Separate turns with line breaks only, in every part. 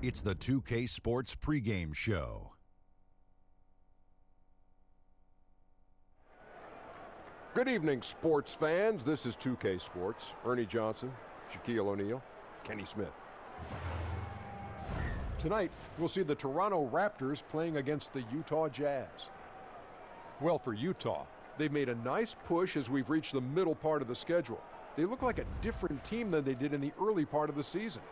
It's the 2K Sports pregame show.
Good evening, sports fans. This is 2K Sports. Ernie Johnson, Shaquille O'Neal, Kenny Smith. Tonight, we'll see the Toronto Raptors playing against the Utah Jazz. Well, for Utah, they've made a nice push as we've reached the middle part of the schedule. They look like a different team than they did in the early part of the season.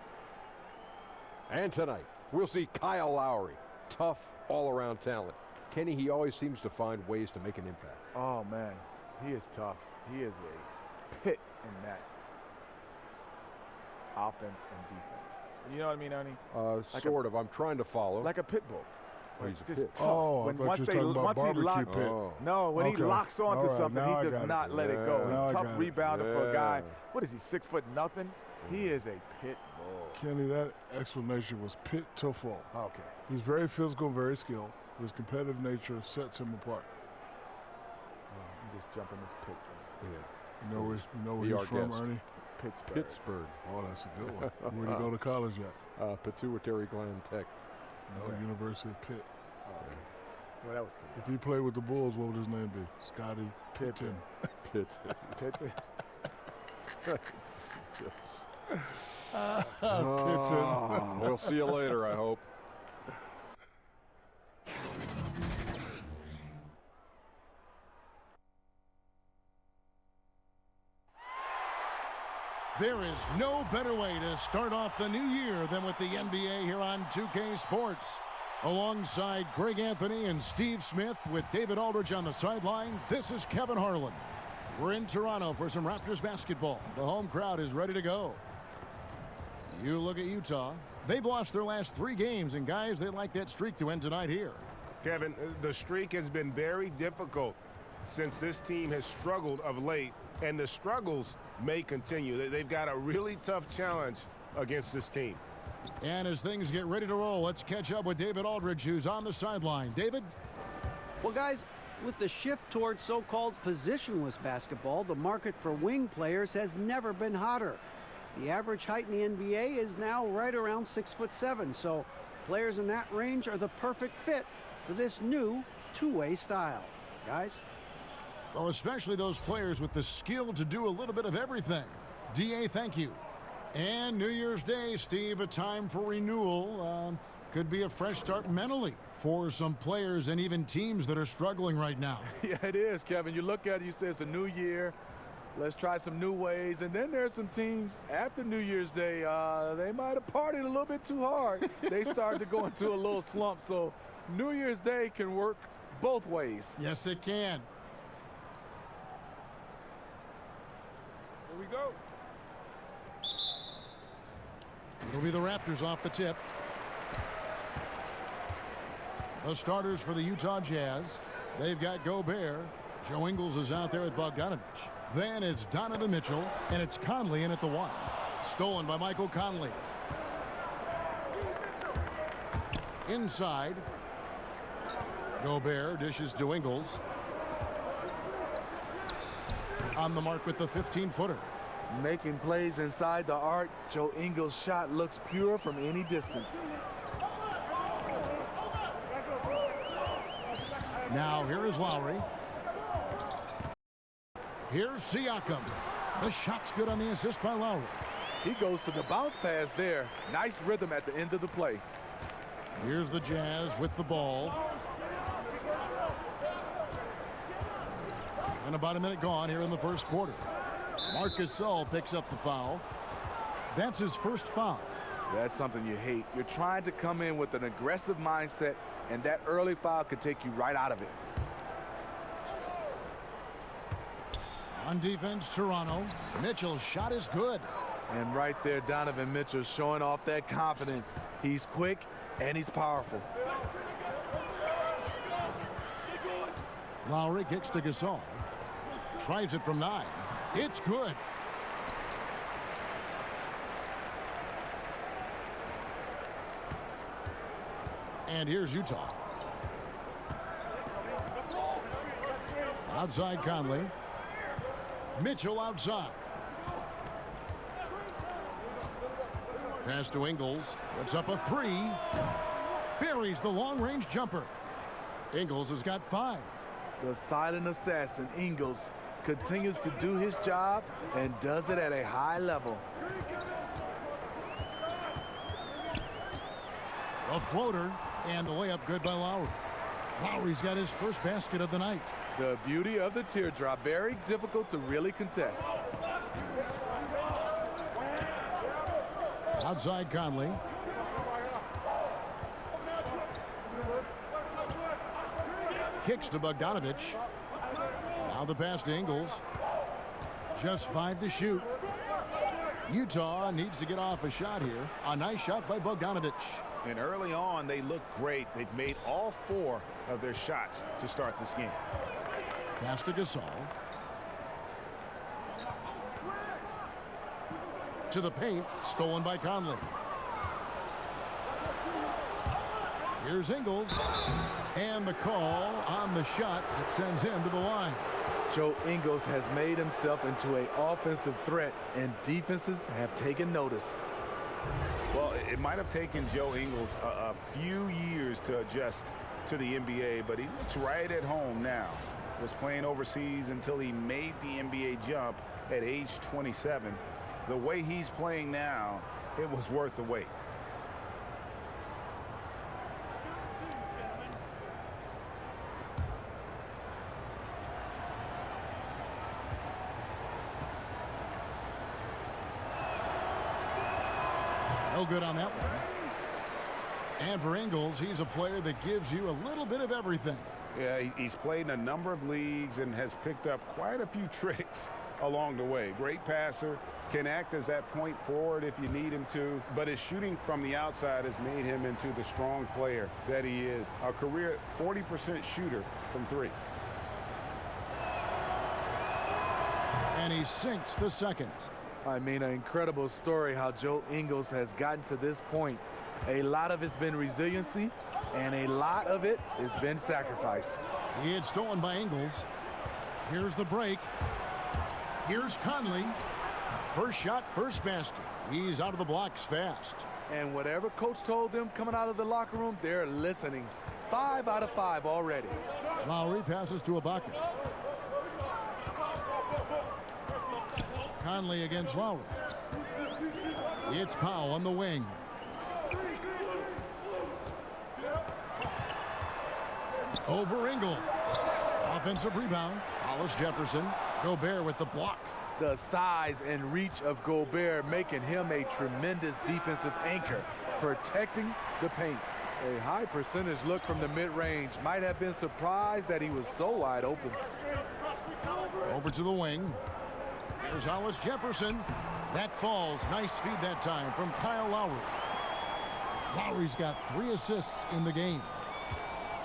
And tonight, we'll see Kyle Lowry, tough, all-around talent. Kenny, he always seems to find ways to make an impact.
Oh, man, he is tough. He is a pit in that offense and defense. You know what I mean, Ernie?
Sort of. I'm trying to follow.
Like a pit bull.
Oh, he's a
just
pit.
tough.
Oh,
when
I thought you were talking about barbecue pit.
Oh.
No, when he locks onto something, he does not let it go.
Now
He's
I
tough
got it.
rebounder for a guy. What is he, 6 foot nothing? He is a pit bull.
Kenny, that explanation was pit to fall.
Okay.
He's very physical, very skilled. His competitive nature sets him apart.
He's just jumping this pit.
You know where he's from, Ernie?
Pittsburgh.
Oh, that's a good one. Where'd he go to college at?
Pituitary Gland Tech.
No, University of Pitt.
Okay. Well, that was
If he played with the Bulls, what would his name be? Scotty Pippen.
Pitt.
Pippen.
We'll see you later, I hope.
There is no better way to start off the new year than with the NBA here on 2K Sports. Alongside Greg Anthony and Steve Smith with David Aldridge on the sideline, this is Kevin Harlan. We're in Toronto for some Raptors basketball. The home crowd is ready to go. You look at Utah. They've lost their last 3 games, and guys, they'd like that streak to end tonight here.
Kevin, the streak has been very difficult since this team has struggled of late, and the struggles may continue. They've got a really tough challenge against this team.
And as things get ready to roll, let's catch up with David Aldridge, who's on the sideline. David?
Well, guys, with the shift towards so-called positionless basketball, the market for wing players has never been hotter. The average height in the NBA is now right around 6'7", so players in that range are the perfect fit for this new two-way style. Guys?
Well, especially those players with the skill to do a little bit of everything. DA, thank you. And New Year's Day, Steve, a time for renewal. Could be a fresh start mentally for some players and even teams that are struggling right now.
Yeah, it is, Kevin. You look at it, you say it's a new year. Let's try some new ways. And then there are some teams after New Year's Day, they might have partied a little bit too hard. They started to go into a little slump. So New Year's Day can work both ways.
Yes, it can.
Here we go.
It'll be the Raptors off the tip. The starters for the Utah Jazz. They've got Gobert. Joe Ingles is out there with Bogdanovich. Then it's Donovan Mitchell, and it's Conley in at the 1. Stolen by Michael Conley. Inside. Gobert dishes to Ingles. On the mark with the 15-footer.
Making plays inside the arc. Joe Ingles' shot looks pure from any distance.
Now here is Lowry. Here's Siakam. The shot's good on the assist by Lowry.
He goes to the bounce pass there. Nice rhythm at the end of the play.
Here's the Jazz with the ball. And about a minute gone here in the first quarter. Marc Gasol picks up the foul. That's his first foul.
That's something you hate. You're trying to come in with an aggressive mindset, and that early foul could take you right out of it.
On defense, Toronto. Mitchell's shot is good.
And right there, Donovan Mitchell showing off that confidence. He's quick and he's powerful.
Lowry kicks to Gasol. Tries it from 9. It's good. And here's Utah. Outside Conley. Mitchell outside. Pass to Ingles. Puts up a three. Buries the long-range jumper. Ingles has got 5.
The silent assassin, Ingles, continues to do his job and does it at a high level.
A floater, and the layup good by Lowry. Lowry's got his first basket of the night.
The beauty of the teardrop, very difficult to really contest.
Outside Conley. Kicks to Bogdanovich. Now the pass to Ingles. Just 5 to shoot. Utah needs to get off a shot here. A nice shot by Bogdanovich.
And early on, they look great. They've made all 4 of their shots to start this game.
Pass to Gasol. To the paint, stolen by Conley. Here's Ingles. And the call on the shot that sends him to the line.
Joe Ingles has made himself into an offensive threat, and defenses have taken notice.
Well, it might have taken Joe Ingles a few years to adjust to the NBA, but he looks right at home now. Was playing overseas until he made the NBA jump at age 27. The way he's playing now, it was worth the wait.
No good on that one. And for Ingles, he's a player that gives you a little bit of everything.
Yeah, he's played in a number of leagues and has picked up quite a few tricks along the way. Great passer, can act as that point forward if you need him to, but his shooting from the outside has made him into the strong player that he is. A career 40% shooter from 3.
And he sinks the second.
I mean, an incredible story how Joe Ingles has gotten to this point. A lot of it's been resiliency, and a lot of it has been sacrifice.
It's stolen by Ingles. Here's the break. Here's Conley. First shot, first basket. He's out of the blocks fast.
And whatever coach told them coming out of the locker room, they're listening. 5 out of 5 already.
Lowry passes to Ibaka. Conley against Lowry. It's Powell on the wing. Over Ingles. Offensive rebound. Hollis Jefferson. Gobert with the block.
The size and reach of Gobert making him a tremendous defensive anchor, protecting the paint. A high percentage look from the mid-range. Might have been surprised that he was so wide open.
Over to the wing. There's Hollis Jefferson. That falls. Nice feed that time from Kyle Lowry. Lowry's got 3 assists in the game.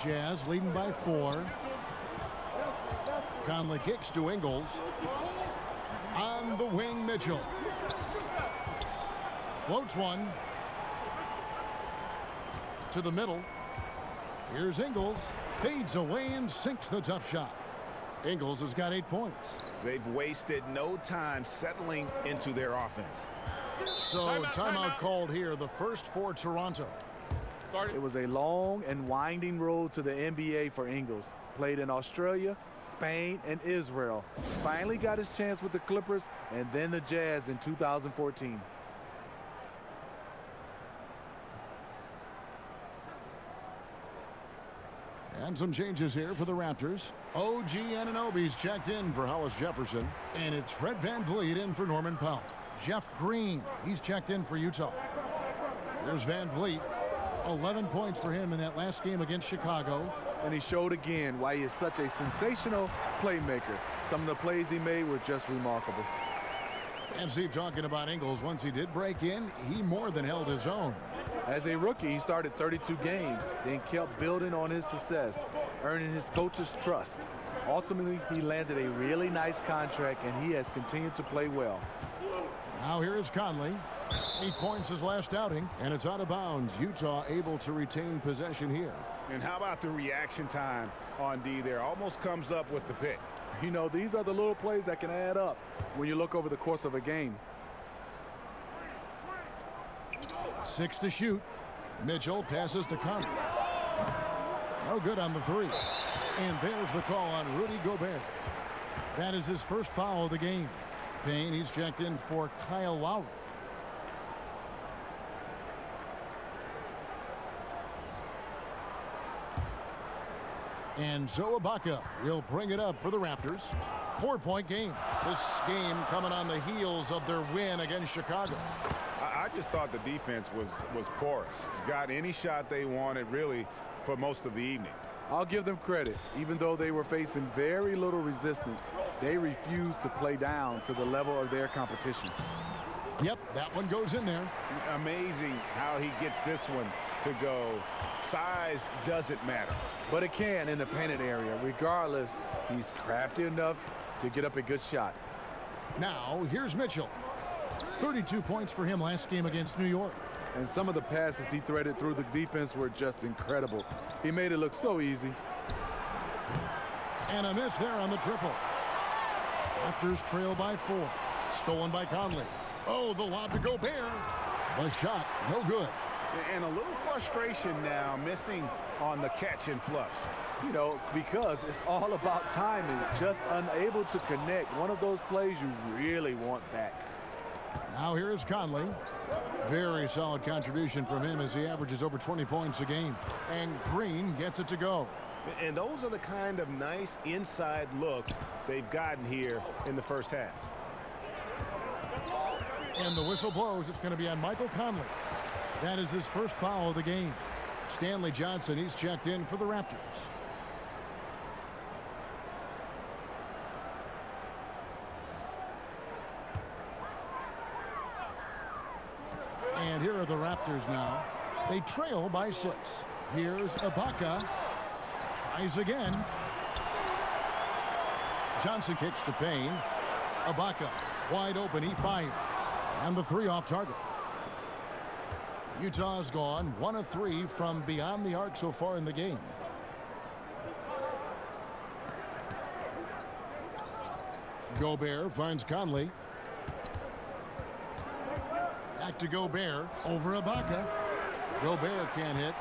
Jazz leading by 4. Conley kicks to Ingles. On the wing, Mitchell. Floats one. To the middle. Here's Ingles. Fades away and sinks the tough shot. Ingles has got 8 points.
They've wasted no time settling into their offense.
So timeout called here, the first for Toronto.
It was a long and winding road to the NBA for Ingles. Played in Australia, Spain, and Israel. Finally got his chance with the Clippers and then the Jazz in 2014.
And some changes here for the Raptors. OG Anunoby's checked in for Hollis Jefferson. And it's Fred VanVleet in for Norman Powell. Jeff Green, he's checked in for Utah. Here's VanVleet. 11 points for him in that last game against Chicago.
And he showed again why he is such a sensational playmaker. Some of the plays he made were just remarkable.
And Steve, talking about Ingles, once he did break in, he more than held his own.
As a rookie, he started 32 games, then kept building on his success, earning his coach's trust. Ultimately, he landed a really nice contract, and he has continued to play well.
Now here is Conley. 8 points his last outing, and it's out of bounds. Utah able to retain possession here.
And how about the reaction time on D there? Almost comes up with the pick.
You know, these are the little plays that can add up when you look over the course of a game.
6 to shoot. Mitchell passes to Conley. No good on the three. And there's the call on Rudy Gobert. That is his first foul of the game. Payne, he's checked in for Kyle Lowry. And so Ibaka will bring it up for the Raptors. 4-point game. This game coming on the heels of their win against Chicago.
I just thought the defense was porous. Got any shot they wanted, really, for most of the evening.
I'll give them credit. Even though they were facing very little resistance, they refused to play down to the level of their competition.
Yep, that one goes in there.
Amazing how he gets this one to go. Size doesn't matter.
But it can in the painted area. Regardless, he's crafty enough to get up a good shot.
Now, here's Mitchell. 32 points for him last game against New York.
And some of the passes he threaded through the defense were just incredible. He made it look so easy.
And a miss there on the triple. Raptors trail by 4. Stolen by Conley. Oh, the lob to Gobert. The shot, no good.
And a little frustration now, missing on the catch and flush.
You know, because it's all about timing. Just unable to connect. One of those plays you really want back.
Now here's Conley. Very solid contribution from him as he averages over 20 points a game. And Green gets it to go.
And those are the kind of nice inside looks they've gotten here in the first half.
And the whistle blows. It's going to be on Michael Conley. That is his first foul of the game. Stanley Johnson, he's checked in for the Raptors. And here are the Raptors now. They trail by 6. Here's Ibaka. Tries again. Johnson kicks to Payne. Ibaka wide open. He fires. And the 3 off target. Utah's gone 1 of 3 from beyond the arc so far in the game. Gobert finds Conley. Back to Gobert over Ibaka. Gobert can't hit.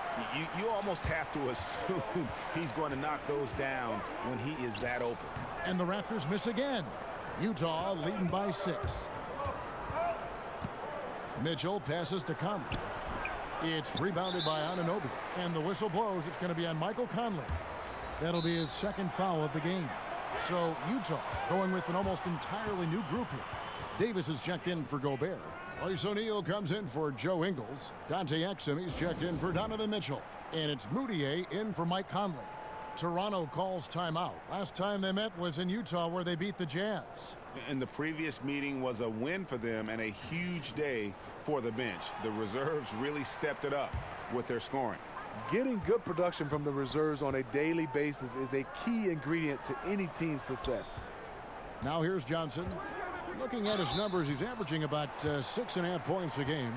You almost have to assume he's going to knock those down when he is that open.
And the Raptors miss again. Utah leading by 6. Mitchell passes to Conley. It's rebounded by Anunoby. And the whistle blows. It's going to be on Michael Conley. That'll be his second foul of the game. So Utah going with an almost entirely new group here. Davis is checked in for Gobert. Royce O'Neal comes in for Joe Ingles. Dante Exum, he's checked in for Donovan Mitchell. And it's Moutier in for Mike Conley. Toronto calls timeout. Last time they met was in Utah where they beat the Jazz.
And the previous meeting was a win for them and a huge day for the bench. The reserves really stepped it up with their scoring.
Getting good production from the reserves on a daily basis is a key ingredient to any team's success.
Now here's Johnson. Looking at his numbers, he's averaging about 6.5 points a game.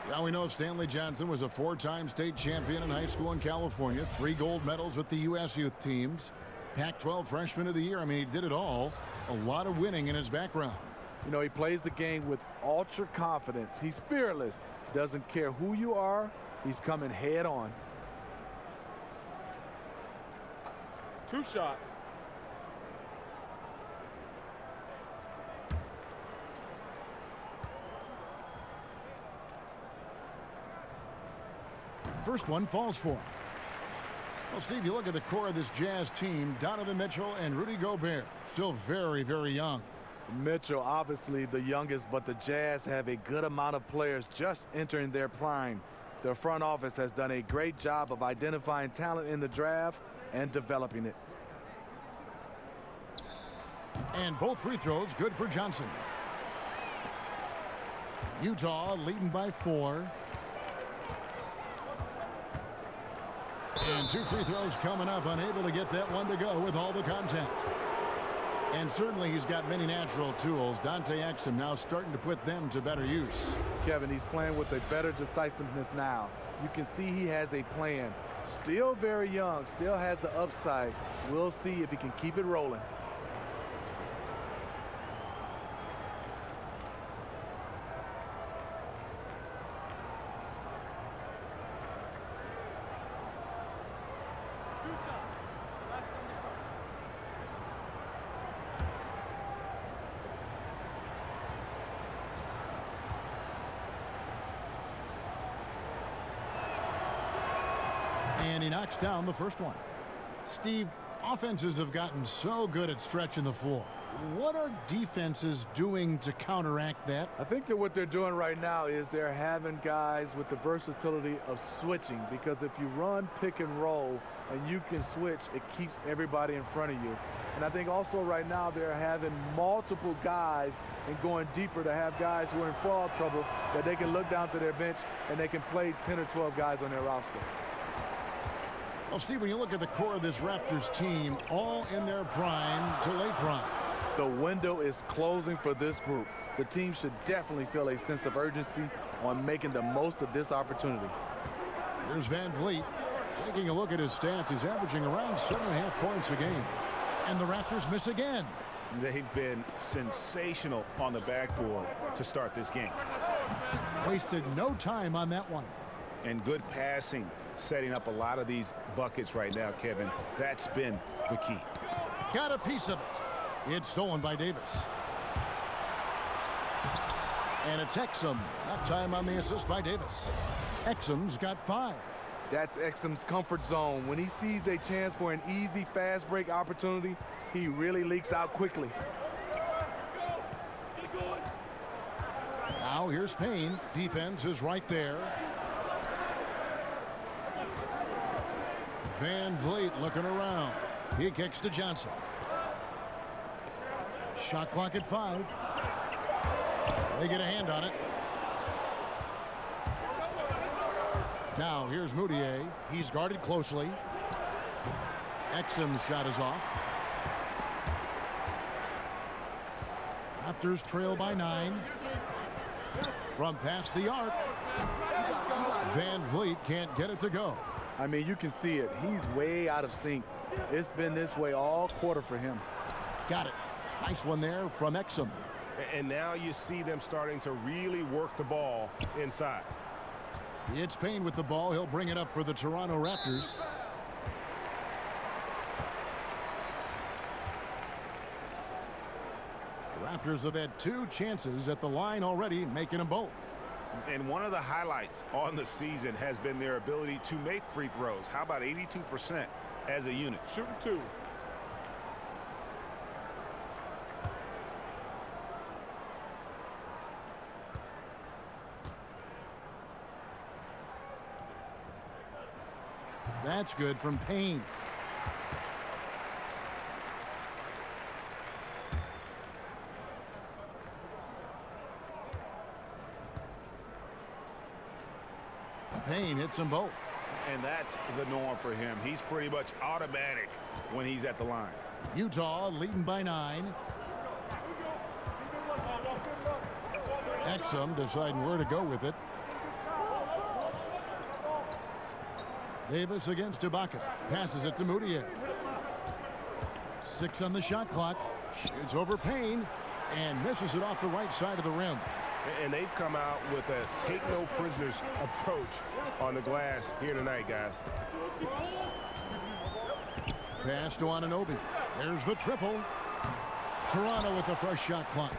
Now we know Stanley Johnson was a 4-time state champion in high school in California. 3 gold medals with the U.S. youth teams. Pac-12 Freshman of the Year. I mean, he did it all. A lot of winning in his background.
You know, he plays the game with ultra confidence. He's fearless. Doesn't care who you are. He's coming head on.
2 shots.
First one falls for him. Well, Steve, you look at the core of this Jazz team, Donovan Mitchell and Rudy Gobert, still very, very young.
Mitchell, obviously the youngest, but the Jazz have a good amount of players just entering their prime. Their front office has done a great job of identifying talent in the draft and developing it.
And both free throws good for Johnson. Utah leading by 4. And 2 free throws coming up, unable to get that one to go with all the contact. And certainly he's got many natural tools. Dante Exum now starting to put them to better use.
Kevin, he's playing with a better decisiveness now. You can see he has a plan. Still very young, still has the upside. We'll see if he can keep it rolling.
And he knocks down the first one. Steve, offenses have gotten so good at stretching the floor. What are defenses doing to counteract that?
I think that what they're doing right now is they're having guys with the versatility of switching, because if you run pick and roll and you can switch, it keeps everybody in front of you. And I think also right now they're having multiple guys and going deeper to have guys who are in foul trouble that they can look down to their bench and they can play 10 or 12 guys on their roster.
Well, Steve, when you look at the core of this Raptors team, all in their prime to late prime.
The window is closing for this group. The team should definitely feel a sense of urgency on making the most of this opportunity.
Here's Van Vliet. Taking a look at his stats, he's averaging around 7.5 points a game. And the Raptors miss again.
They've been sensational on the backboard to start this game.
Wasted no time on that one.
And good passing, setting up a lot of these buckets right now, Kevin. That's been the key.
Got a piece of it. It's stolen by Davis. And it's Exum. That time on the assist by Davis. Exum's got 5.
That's Exum's comfort zone. When he sees a chance for an easy fast break opportunity, he really leaks out quickly.
Now here's Payne. Defense is right there. Van Vliet looking around. He kicks to Johnson. Shot clock at 5. They get a hand on it. Now here's Moutier. He's guarded closely. Exum's shot is off. Raptors trail by 9. From past the arc. Van Vliet can't get it to go.
I mean, you can see it. He's way out of sync. It's been this way all quarter for him.
Got it. Nice one there from Exum.
And now you see them starting to really work the ball inside.
It's Payne with the ball. He'll bring it up for the Toronto Raptors. The Raptors have had 2 chances at the line already, making them both.
And one of the highlights on the season has been their ability to make free throws. How about 82% as a unit?
Shooting 2.
That's good from Payne. Payne hits them both.
And that's the norm for him. He's pretty much automatic when he's at the line.
Utah leading by 9. Exum deciding where to go with it. Davis against Ibaka. Passes it to Moutier. 6 on the shot clock. Shoots over Payne and misses it off the right side of the rim.
And they've come out with a take-no-prisoners approach on the glass here tonight, guys.
Pass to Anunoby. There's the triple. Toronto with the fresh shot clock.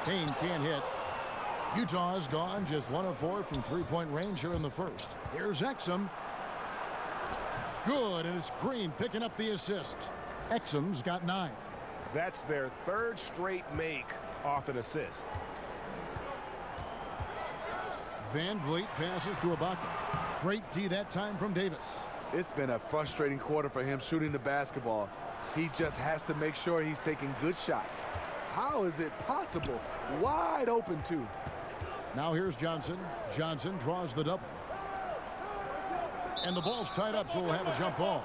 Payne can't hit. Utah is gone, just 1 of 4 from three-point range here in the first. Here's Exum. Good, and it's Green picking up the assist. Exum's got 9.
That's their 3rd straight make off an assist.
Van Vliet passes to Ibaka. Great D that time from Davis.
It's been a frustrating quarter for him shooting the basketball. He just has to make sure he's taking good shots. How is it possible? Wide open, too.
Now here's Johnson. Johnson draws the double. And the ball's tied up, so we'll have a jump ball.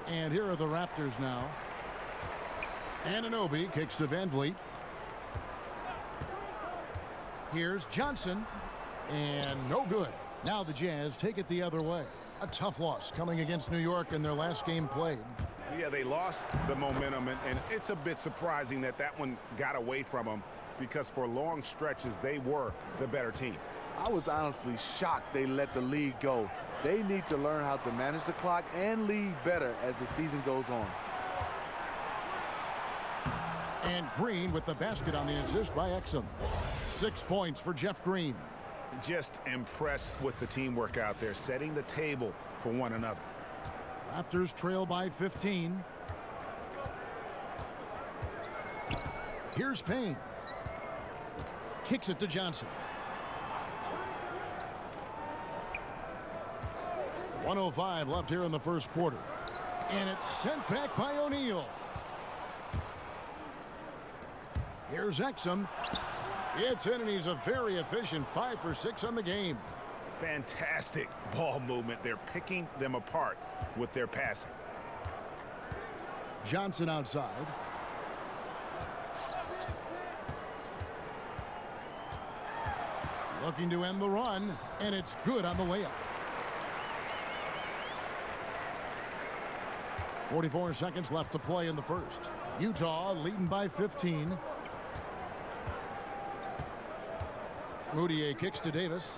And here are the Raptors now. Anunoby kicks to Van Vliet. Here's Johnson. And no good. Now the Jazz take it the other way. A tough loss coming against New York in their last game played.
Yeah, they lost the momentum, and it's a bit surprising that that one got away from them, because for long stretches they were the better team.
I was honestly shocked they let the lead go. They need to learn how to manage the clock and lead better as the season goes on.
And Green with the basket on the assist by Exum. 6 points for Jeff Green.
Just impressed with the teamwork out there, setting the table for one another.
Raptors trail by 15. Here's Payne. Kicks it to Johnson. 1:05 left here in the first quarter. And it's sent back by O'Neal. Here's Exum. It's in, and he's a very efficient 5 for 6 on the game.
Fantastic ball movement. They're picking them apart with their passing.
Johnson outside. Looking to end the run, and it's good on the layup. 44 seconds left to play in the first. Utah leading by 15. Moutier kicks to Davis.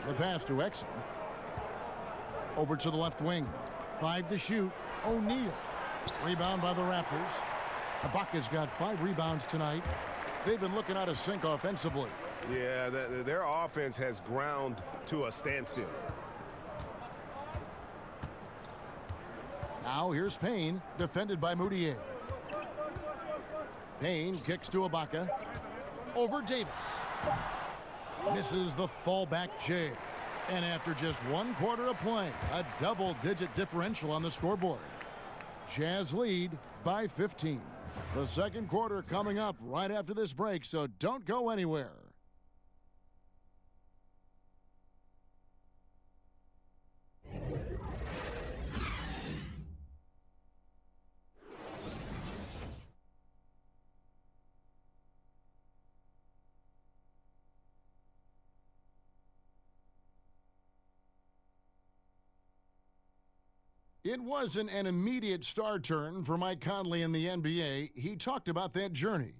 The pass to Exum. Over to the left wing. 5 to shoot. O'Neal. Rebound by the Raptors. Ibaka's got 5 rebounds tonight. They've been looking out of sync offensively.
Yeah, their offense has ground to a standstill.
Now here's Payne, defended by Moutier. Payne kicks to Ibaka. Over Davis. Misses the fallback J. And after just 1 quarter of play, a double-digit differential on the scoreboard. Jazz lead by 15. The second quarter coming up right after this break, so don't go anywhere. It wasn't an immediate star turn for Mike Conley in the NBA. He talked about that journey.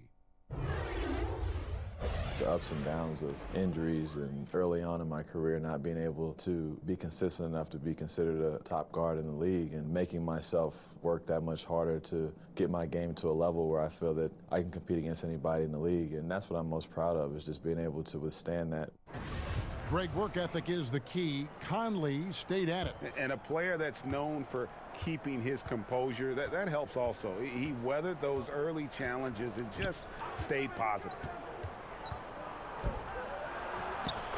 The ups and downs of injuries and early on in my career not being able to be consistent enough to be considered a top guard in the league and making myself work that much harder to get my game to a level where I feel that I can compete against anybody in the league. And that's what I'm most proud of, is just being able to withstand that.
Great work ethic is the key. Conley stayed at it.
And a player that's known for keeping his composure, that helps also. He weathered those early challenges and just stayed positive.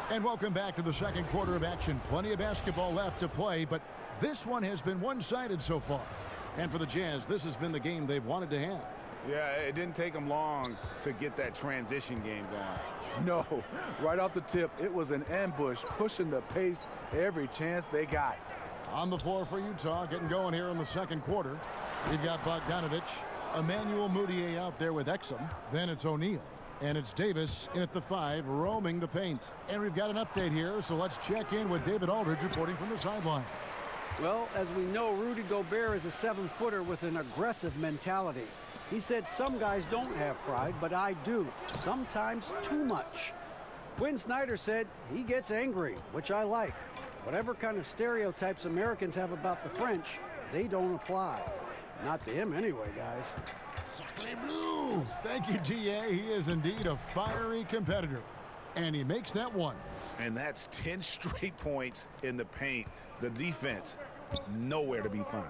And welcome back to the second quarter of action. Plenty of basketball left to play, but this one has been one-sided so far. And for the Jazz, this has been the game they've wanted to have.
Yeah, it didn't take them long to get that transition game going.
No, right off the tip, it was an ambush, pushing the pace every chance they got.
On the floor for Utah, getting going here in the second quarter. We've got Bogdanovich, Emmanuel Moutier out there with Exum. Then it's O'Neal. And it's Davis in at the 5, roaming the paint. And we've got an update here, so let's check in with David Aldridge reporting from the sideline.
Well, as we know, Rudy Gobert is a 7-footer with an aggressive mentality. He said some guys don't have pride, but I do. Sometimes too much. Quinn Snyder said he gets angry, which I like. Whatever kind of stereotypes Americans have about the French, they don't apply. Not to him anyway, guys.
Sacre bleu! Thank you, GA. He is indeed a fiery competitor. And he makes that one.
And that's 10 straight points in the paint. The defense, nowhere to be found.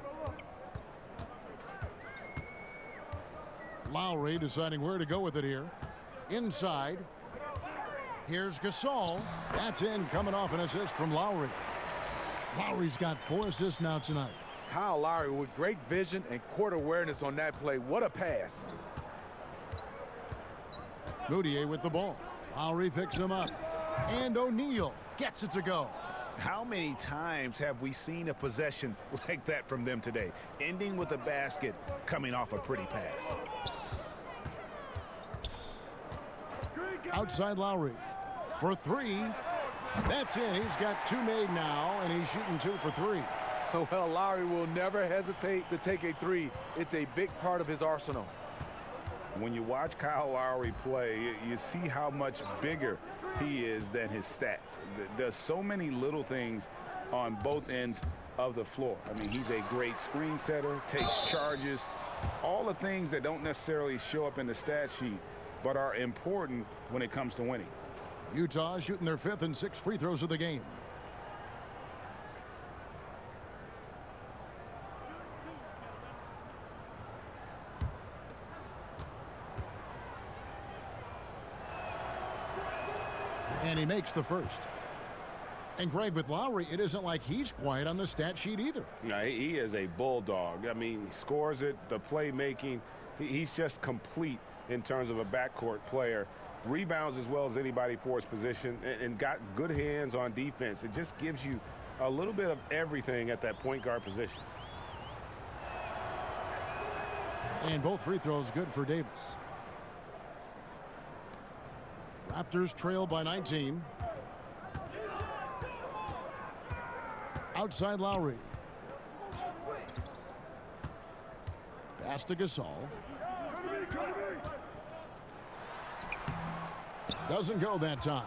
Lowry deciding where to go with it here. Inside. Here's Gasol. That's in, coming off an assist from Lowry. Lowry's got 4 assists now tonight.
Kyle Lowry with great vision and court awareness on that play. What a pass.
Moutier with the ball. Lowry picks him up. And O'Neal gets it to go.
How many times have we seen a possession like that from them today? Ending with a basket, coming off a pretty pass.
Outside Lowry for 3. That's in. He's got 2 made now, and he's shooting 2 for 3.
Well, Lowry will never hesitate to take a 3. It's a big part of his arsenal.
When you watch Kyle Lowry play, you see how much bigger he is than his stats. Does so many little things on both ends of the floor. I mean, he's a great screen setter, takes charges, all the things that don't necessarily show up in the stat sheet, but are important when it comes to winning.
Utah shooting their 5th and 6th free throws of the game. And he makes the first. And Greg, with Lowry, it isn't like he's quiet on the stat sheet either.
Yeah, he is a bulldog. I mean, he scores it, the playmaking. He's just complete in terms of a backcourt player. Rebounds as well as anybody for his position, and got good hands on defense. It just gives you a little bit of everything at that point guard position.
And both free throws good for Davis. Raptors trail by 19. Outside Lowry. Pass to Gasol. Doesn't go that time.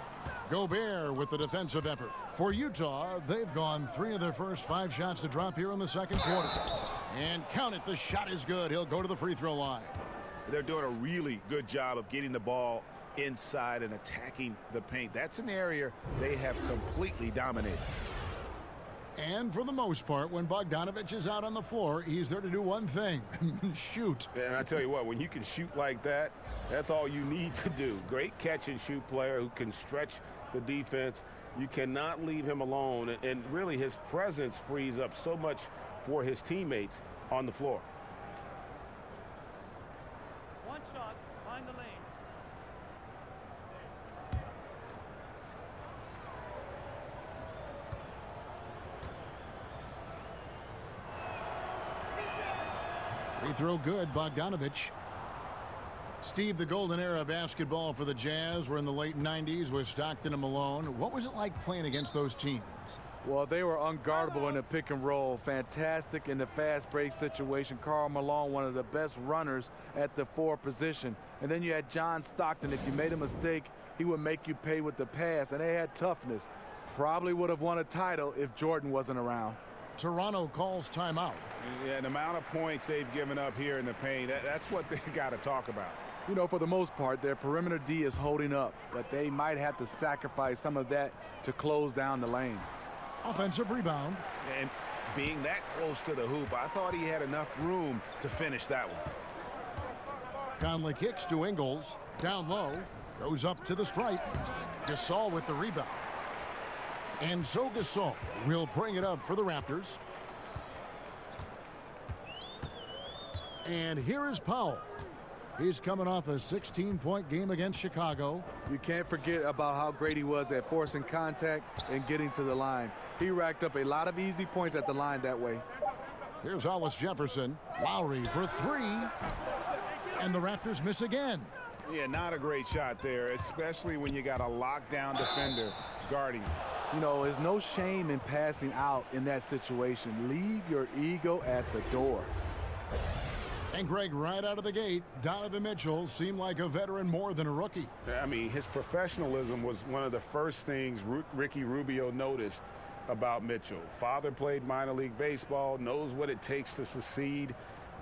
Gobert with the defensive effort. For Utah, they've gone 3 of their first 5 shots to drop here in the second quarter. And count it, the shot is good. He'll go to the free throw line.
They're doing a really good job of getting the ball inside and attacking the paint. That's an area they have completely dominated.
And for the most part, when Bogdanovich is out on the floor, he's there to do one thing, shoot.
And I tell you what, when you can shoot like that, that's all you need to do. Great catch-and-shoot player who can stretch the defense. You cannot leave him alone, and really his presence frees up so much for his teammates on the floor.
One shot, find the lanes.
Free throw good, Bogdanovich. Steve, the golden era of basketball for the Jazz were in the late 90s with Stockton and Malone. What was it like playing against those teams?
Well, they were unguardable in the pick and roll. Fantastic in the fast break situation. Karl Malone, one of the best runners at the 4 position. And then you had John Stockton. If you made a mistake, he would make you pay with the pass. And they had toughness. Probably would have won a title if Jordan wasn't around.
Toronto calls timeout.
Yeah, the amount of points they've given up here in the paint, that's what they got to talk about.
You know, for the most part, their perimeter D is holding up, but they might have to sacrifice some of that to close down the lane.
Offensive rebound.
And being that close to the hoop, I thought he had enough room to finish that one.
Conley kicks to Ingles. Down low. Goes up to the stripe. Gasol with the rebound. And so Gasol will bring it up for the Raptors. And here is Powell. He's coming off a 16-point game against Chicago.
You can't forget about how great he was at forcing contact and getting to the line. He racked up a lot of easy points at the line that way.
Here's Hollis Jefferson. Lowry for 3. And the Raptors miss again.
Yeah, not a great shot there, especially when you got a lockdown defender guarding you.
You know, there's no shame in passing out in that situation. Leave your ego at the door.
And Greg, right out of the gate, Donovan Mitchell seemed like a veteran more than a rookie.
I mean, his professionalism was one of the first things Ricky Rubio noticed about Mitchell. Father played minor league baseball, knows what it takes to succeed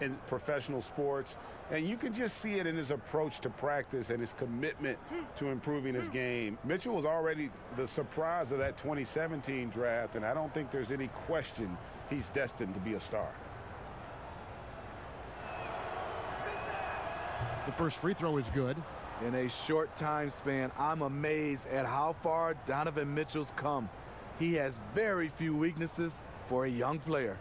in professional sports. And you can just see it in his approach to practice and his commitment to improving his game. Mitchell was already the surprise of that 2017 draft, and I don't think there's any question he's destined to be a star.
The first free throw is good.
In a short time span, I'm amazed at how far Donovan Mitchell's come. He has very few weaknesses for a young player.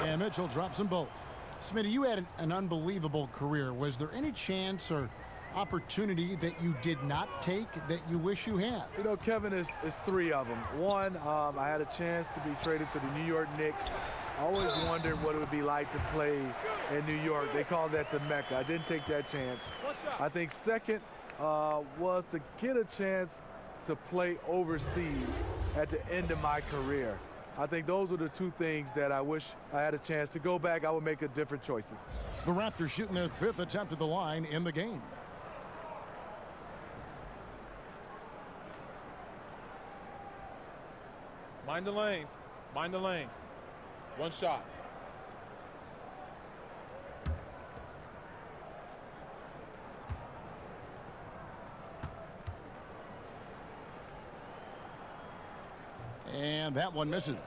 And Mitchell drops them both. Smitty, you had an unbelievable career. Was there any chance or opportunity that you did not take that you wish you had?
You know, Kevin, it's 3 of them. One, I had a chance to be traded to the New York Knicks. I always wondered what it would be like to play in New York. They call that the Mecca. I didn't take that chance. I think second was to get a chance to play overseas at the end of my career. I think those are the two things that I wish I had a chance to go back. I would make a different choices.
The Raptors shooting their 5th attempt at the line in the game.
Mind the lanes. Mind the lanes. One shot.
And that one misses.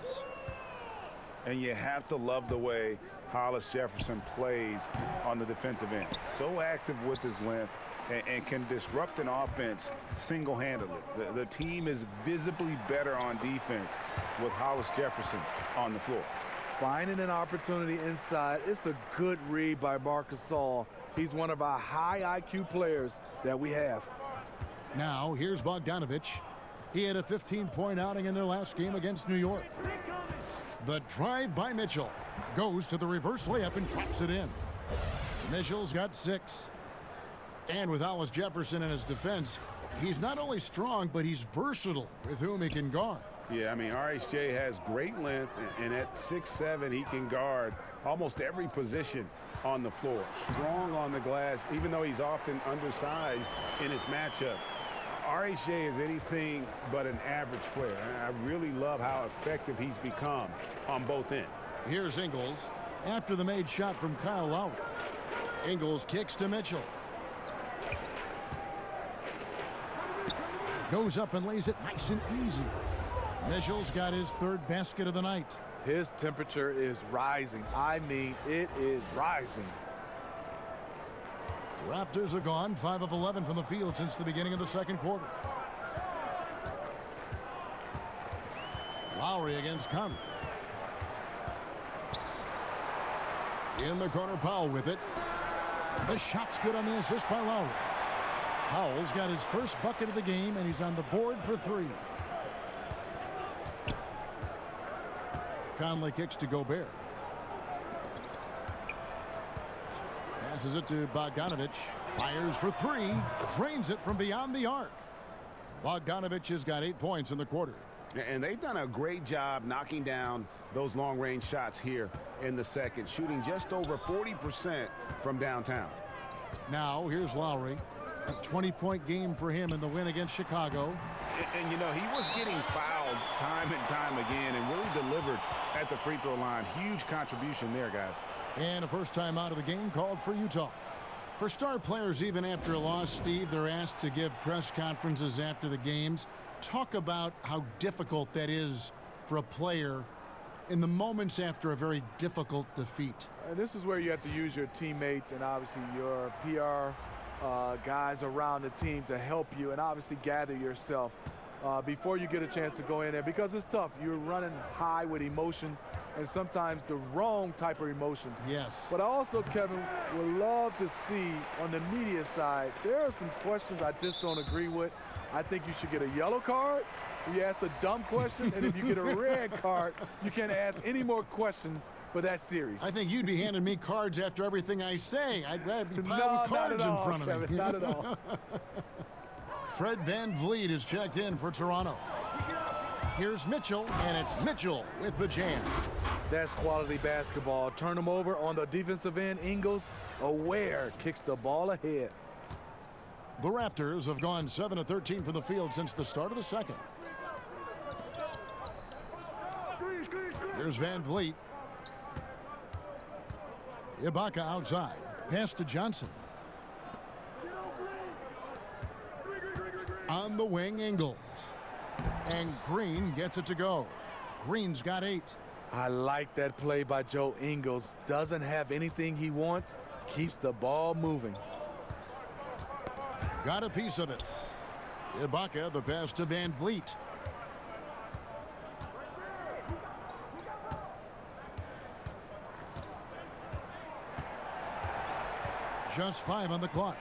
And you have to love the way Hollis Jefferson plays on the defensive end. So active with his length and can disrupt an offense single-handedly. The team is visibly better on defense with Hollis Jefferson on the floor.
Finding an opportunity inside. It's a good read by Marc Gasol. He's one of our high IQ players that we have.
Now here's Bogdanovich. He had a 15-point outing in their last game against New York. The drive by Mitchell goes to the reverse layup and drops it in. Mitchell's got 6. And with Hollis Jefferson in his defense, he's not only strong, but he's versatile with whom he can guard.
Yeah, I mean, RHJ has great length, and at 6'7", he can guard almost every position on the floor. Strong on the glass, even though he's often undersized in his matchup. RHJ is anything but an average player. And I really love how effective he's become on both ends.
Here's Ingles after the made shot from Kyle Lowry. Ingles kicks to Mitchell. Goes up and lays it nice and easy. Mitchell's got his 3rd basket of the night.
His temperature is rising. I mean, it is rising.
Raptors are gone 5 of 11 from the field since the beginning of the second quarter. Lowry against Conley. In the corner, Powell with it. The shot's good on the assist by Lowry. Powell's got his first bucket of the game, and he's on the board for 3. Conley kicks to Gobert. Passes it to Bogdanovich. Fires for 3. Drains it from beyond the arc. Bogdanovich has got 8 points in the quarter.
And they've done a great job knocking down those long-range shots here in the second, shooting just over 40% from downtown.
Now, here's Lowry. A 20-point game for him in the win against Chicago.
And, you know, he was getting fouled time and time again and really delivered at the free throw line. Huge contribution there, guys.
And a first time out of the game called for Utah. For star players, even after a loss, Steve, they're asked to give press conferences after the games. Talk about how difficult that is for a player in the moments after a very difficult defeat.
And this is where you have to use your teammates and obviously your PR guys around the team to help you and obviously gather yourself before you get a chance to go in there, because it's tough. You're running high with emotions and sometimes the wrong type of emotions.
Yes.
But I also, Kevin, would love to see on the media side, there are some questions I just don't agree with. I think you should get a yellow card. You ask a dumb question, and if you get a red card, you can't ask any more questions for that series.
I think you'd be handing me cards after everything I say. I'd rather be piling cards in front of
Kevin,
me.
Not at all.
Fred VanVleet is checked in for Toronto. Here's Mitchell, and it's Mitchell with the jam.
That's quality basketball. Turn them over on the defensive end. Ingles, aware, kicks the ball ahead.
The Raptors have gone 7 of 13 from the field since the start of the second. Here's VanVleet. Ibaka outside. Pass to Johnson. On the wing, Ingles. And Green gets it to go. Green's got 8.
I like that play by Joe Ingles. Doesn't have anything he wants. Keeps the ball moving.
Got a piece of it. Ibaka, the pass to VanVleet. Just 5 on the clock.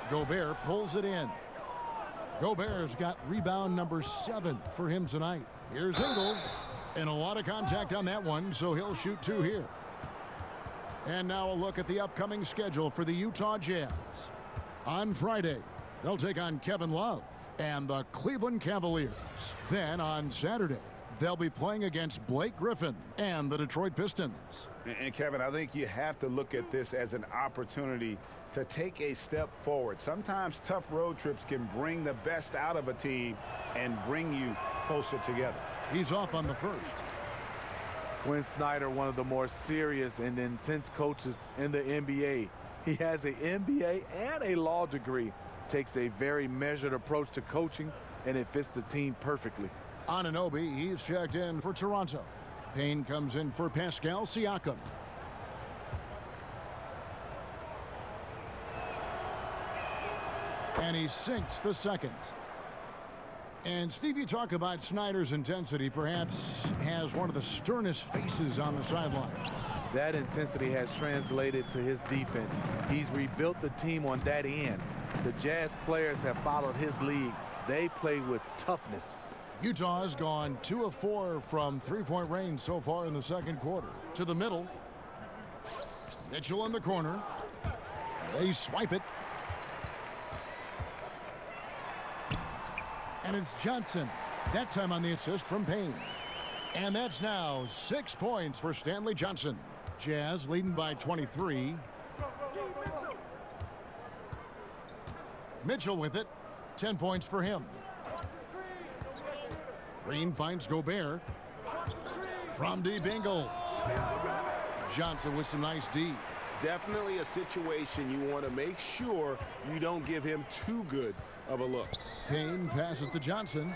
Gobert pulls it in. Gobert's got rebound number 7 for him tonight. Here's Ingles. And a lot of contact on that one, so he'll shoot 2 here. And now a look at the upcoming schedule for the Utah Jazz. On Friday, they'll take on Kevin Love. and the Cleveland Cavaliers. Then on Saturday, they'll be playing against Blake Griffin and the Detroit Pistons.
And Kevin, I think you have to look at this as an opportunity to take a step forward. Sometimes tough road trips can bring the best out of a team and bring you closer together.
He's off on the first.
Quinn Snyder, one of the more serious and intense coaches in the NBA. He has an MBA and a law degree. Takes a very measured approach to coaching, and it fits the team perfectly.
Anunoby, he's checked in for Toronto. Payne comes in for Pascal Siakam. And he sinks the second. And Steve, you talk about Snyder's intensity, perhaps has one of the sternest faces on the sideline.
That intensity has translated to his defense. He's rebuilt the team on that end. The Jazz players have followed his lead. They play with toughness.
Utah has gone 2 of 4 from three-point range so far in the second quarter. To the middle. Mitchell in the corner. They swipe it. And it's Johnson. That time on the assist from Payne. And that's now 6 points for Stanley Johnson. Jazz leading by 23. Mitchell with it. 10 points for him. Green finds Gobert. From deep Ingles. Johnson with some nice D.
Definitely a situation you want to make sure you don't give him too good of a look.
Payne passes to Johnson.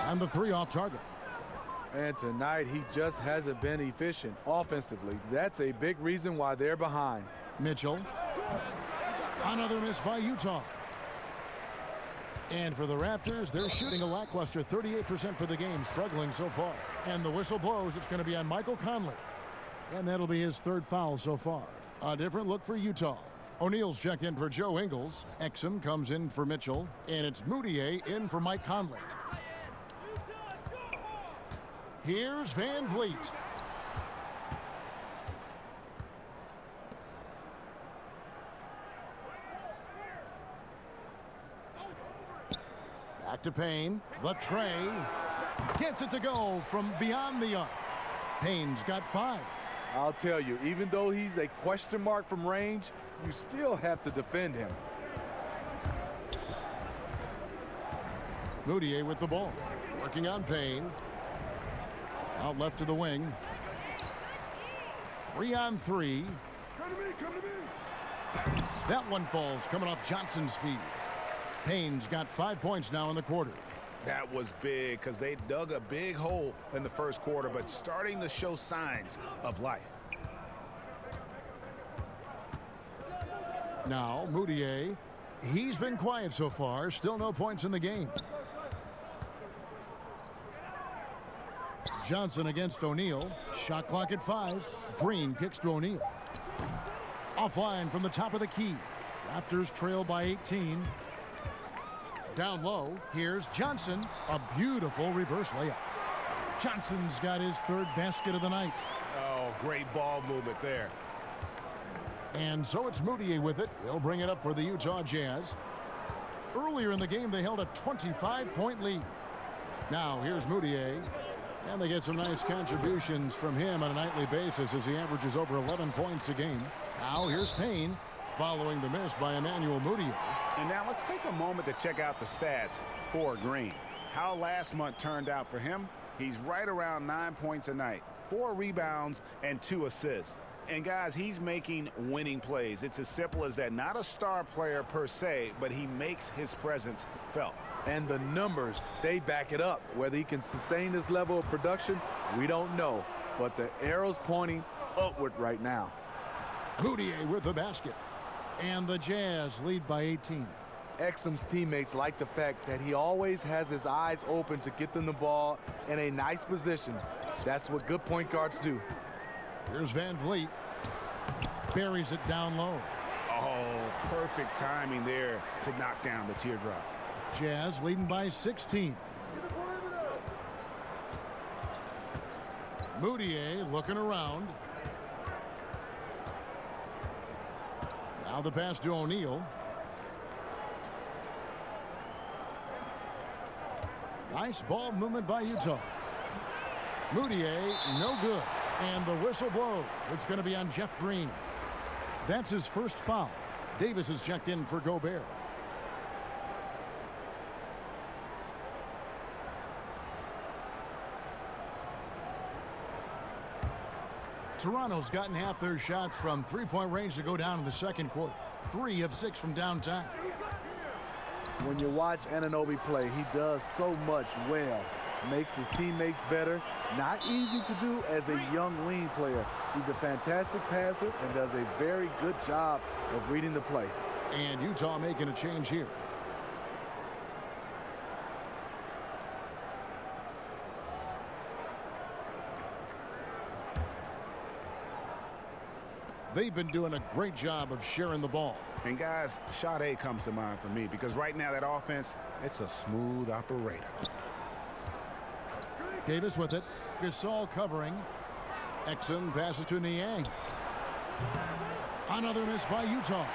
And the three off target.
And tonight he just hasn't been efficient offensively. That's a big reason why they're behind.
Mitchell. Another miss by Utah. And for the Raptors, they're shooting a lackluster 38% for the game, struggling so far. And the whistle blows. It's going to be on Michael Conley. And that'll be his third foul so far. A different look for Utah. O'Neal's checked in for Joe Ingles. Exum comes in for Mitchell. And it's Moutier in for Mike Conley. Here's Van Vliet. Back to Payne. The tray. Gets it to go from beyond the arc. Payne's got 5.
I'll tell you, even though he's a question mark from range, you still have to defend him.
Moutier with the ball. Working on Payne. Out left to the wing. 3 on 3.
Come to me.
That one falls, coming off Johnson's feet. Payne's got 5 points now in the quarter.
That was big because they dug a big hole in the first quarter, but starting to show signs of life.
Now, Moutier. He's been quiet so far. Still no points in the game. Johnson against O'Neal. Shot clock at 5. Green kicks to O'Neal. Offline from the top of the key. Raptors trail by 18. Down low, here's Johnson. A beautiful reverse layup. Johnson's got his third basket of the night.
Oh, great ball movement there.
And so it's Moutier with it. He'll bring it up for the Utah Jazz. Earlier in the game, they held a 25-point lead. Now, here's Moutier. And they get some nice contributions from him on a nightly basis as he averages over 11 points a game. Now, here's Payne following the miss by Emmanuel Moutier.
And now let's take a moment to check out the stats for Green. How last month turned out for him? He's right around 9 points a night, 4 rebounds, and 2 assists. And guys, he's making winning plays. It's as simple as that. Not a star player per se, but he makes his presence felt.
And the numbers, they back it up. Whether he can sustain this level of production, we don't know. But the arrow's pointing upward right now.
Moutier with the basket. And the Jazz lead by 18.
Exum's teammates like the fact that he always has his eyes open to get them the ball in a nice position. That's what good point guards do.
Here's Van Vliet. Buries it down low.
Oh, perfect timing there to knock down the teardrop.
Jazz leading by 16. Moutier looking around. Now the pass to O'Neal. Nice ball movement by Utah. Moutier, no good. And the whistle blows. It's going to be on Jeff Green. That's his first foul. Davis is checked in for Gobert. Toronto's gotten half their shots from three-point range to go down in the second quarter. 3 of 6 from downtown.
When you watch Anunoby play, he does so much well. Makes his teammates better. Not easy to do as a young, lean player. He's a fantastic passer and does a very good job of reading the play.
And Utah making a change here. They've been doing a great job of sharing the ball.
And guys, shot A comes to mind for me because right now that offense, it's a smooth operator.
Davis with it. Gasol covering. Exum passes to Niang. Another miss by Utah.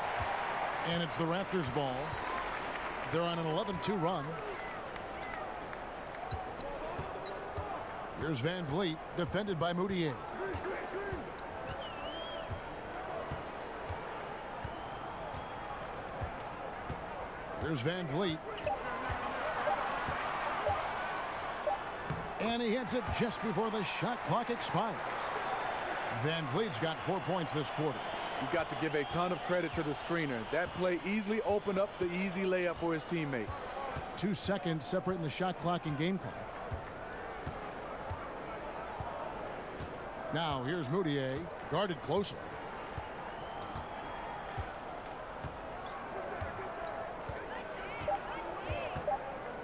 And it's the Raptors ball. They're on an 11-2 run. Here's Van Vliet, defended by Moutier. Here's Van Vliet. And he hits it just before the shot clock expires. Van Vliet's got 4 points this quarter.
You've got to give a ton of credit to the screener. That play easily opened up the easy layup for his teammate.
2 seconds separating the shot clock and game clock. Now here's Moutier, guarded closely.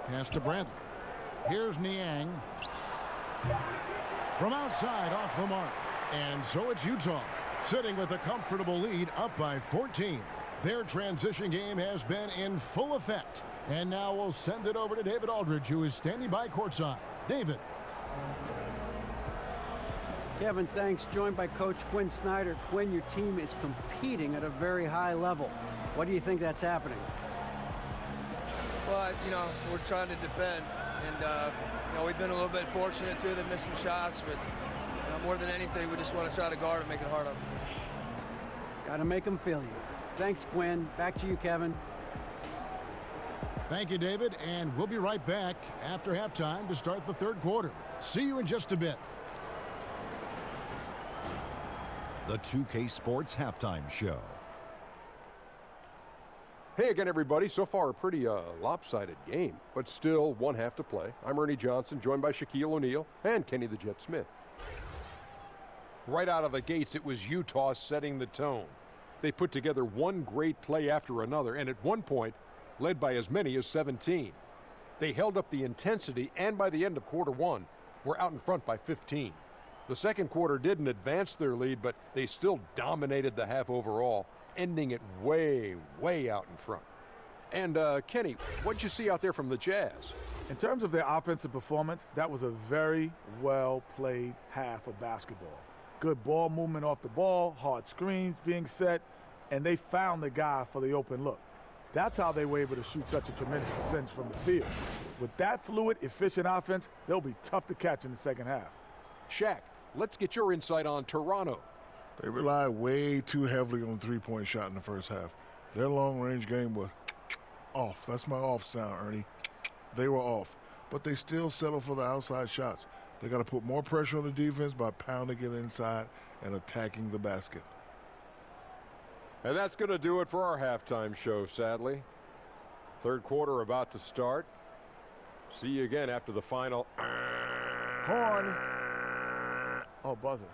Pass to Bradley. Here's Niang. From outside, off the mark. And so it's Utah, sitting with a comfortable lead, up by 14. Their transition game has been in full effect. And now we'll send it over to David Aldridge, who is standing by courtside. David.
Kevin, thanks. Joined by Coach Quinn Snyder. Quinn, your team is competing at a very high level. What do you think that's happening?
Well, you know, we're trying to defend, and you know, we've been a little bit fortunate too. They're missing shots, but more than anything, we just want to try to guard and make it hard on them.
Got to make them feel you. Thanks, Quinn. Back to you, Kevin.
Thank you, David, and we'll be right back after halftime to start the third quarter. See you in just a bit.
The 2K Sports Halftime Show.
Hey again, everybody. So far, a pretty lopsided game, but still 1 half to play. I'm Ernie Johnson, joined by Shaquille O'Neal and Kenny the Jet Smith. Right out of the gates, it was Utah setting the tone. They put together one great play after another, and at one point, led by as many as 17. They held up the intensity, and by the end of quarter one, were out in front by 15. The second quarter didn't advance their lead, but they still dominated the half overall, ending it way, way out in front. And, Kenny, what'd you see out there from the Jazz?
In terms of their offensive performance, that was a very well-played half of basketball. Good ball movement off the ball, hard screens being set, and they found the guy for the open look. That's how they were able to shoot such a tremendous percentage from the field. With that fluid, efficient offense, they'll be tough to catch in the second half.
Shaq, let's get your insight on Toronto.
They relied way too heavily on the three-point shot in the first half. Their long-range game was off. That's my off sound, Ernie. They were off. But they still settle for the outside shots. They got to put more pressure on the defense by pounding it inside and attacking the basket.
And that's going to do it for our halftime show, sadly. Third quarter about to start. See you again after the final.
Horn. Oh, buzzer.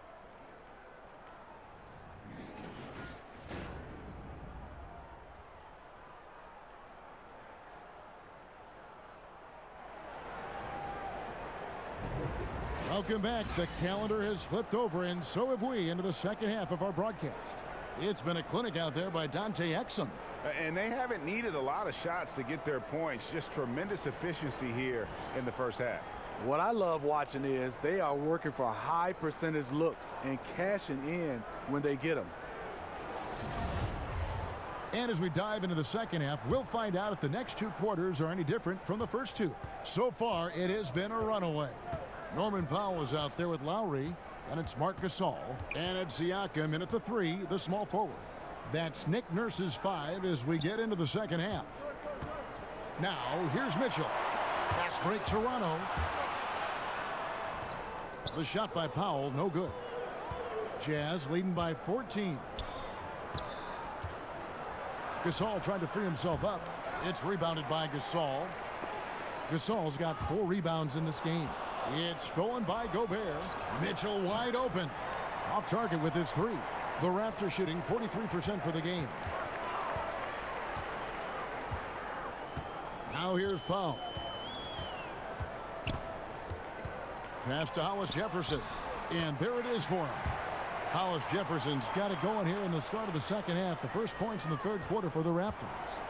Welcome back. The calendar has flipped over, and so have we, into the second half of our broadcast. It's been a clinic out there by Dante Exum.
And they haven't needed a lot of shots to get their points. Just tremendous efficiency here in the first half.
What I love watching is they are working for high percentage looks and cashing in when they get them.
And as we dive into the second half, we'll find out if the next 2 quarters are any different from the first 2. So far, it has been a runaway. Norman Powell is out there with Lowry, and it's Marc Gasol. And it's Siakam in at the 3, the small forward. That's Nick Nurse's 5 as we get into the second half. Now, here's Mitchell. Fast break, Toronto. The shot by Powell, no good. Jazz leading by 14. Gasol trying to free himself up. It's rebounded by Gasol. Gasol's got 4 rebounds in this game. It's stolen by Gobert. Mitchell wide open. Off target with his 3. The Raptors shooting 43% for the game. Now here's Powell. Pass to Hollis Jefferson. And there it is for him. Hollis Jefferson's got it going here in the start of the second half. The first points in the third quarter for the Raptors.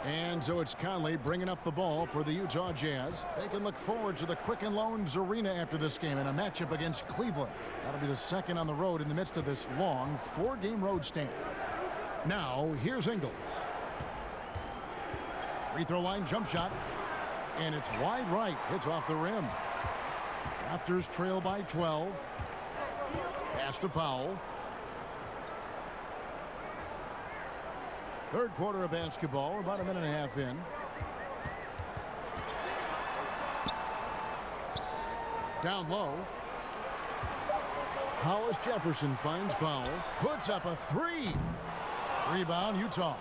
And so it's Conley bringing up the ball for the Utah Jazz. They can look forward to the Quicken Loans Arena after this game in a matchup against Cleveland. That'll be the second on the road in the midst of this long 4-game road stand. Now, here's Ingles. Free throw line jump shot. And it's wide right. It's off the rim. Raptors trail by 12. Pass to Powell. Third quarter of basketball, about a minute and a half in. Down low. Hollis Jefferson finds Powell. Puts up a 3. Rebound, Utah.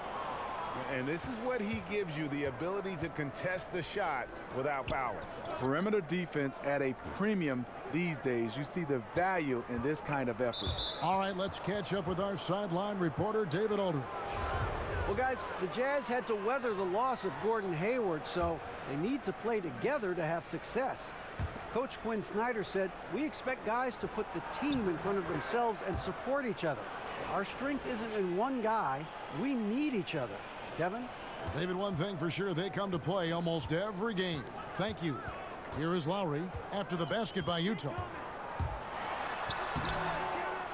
And this is what he gives you, the ability to contest the shot without fouling.
Perimeter defense at a premium these days. You see the value in this kind of effort.
All right, let's catch up with our sideline reporter, David Aldridge.
Well, guys, the Jazz had to weather the loss of Gordon Hayward, so they need to play together to have success. Coach Quinn Snyder said, "We expect guys to put the team in front of themselves and support each other. Our strength isn't in one guy. We need each other." Devin?
David, one thing for sure, they come to play almost every game. Thank you. Here is Lowry after the basket by Utah.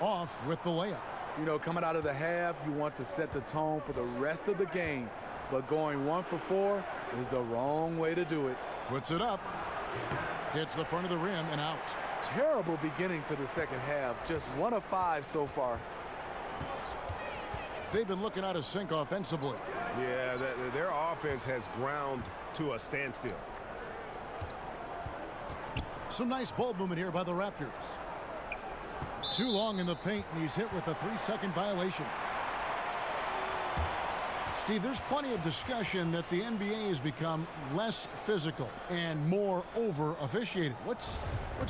Off with the layup.
You know, coming out of the half, you want to set the tone for the rest of the game. But going 1 for 4 is the wrong way to do it.
Puts it up. Hits the front of the rim and out.
Terrible beginning to the second half. Just 1 of 5 so far.
They've been looking out of sync offensively.
Yeah, their offense has ground to a standstill.
Some nice ball movement here by the Raptors. Too long in the paint, and he's hit with a 3-second violation. Steve, there's plenty of discussion that the NBA has become less physical and more over-officiated. What's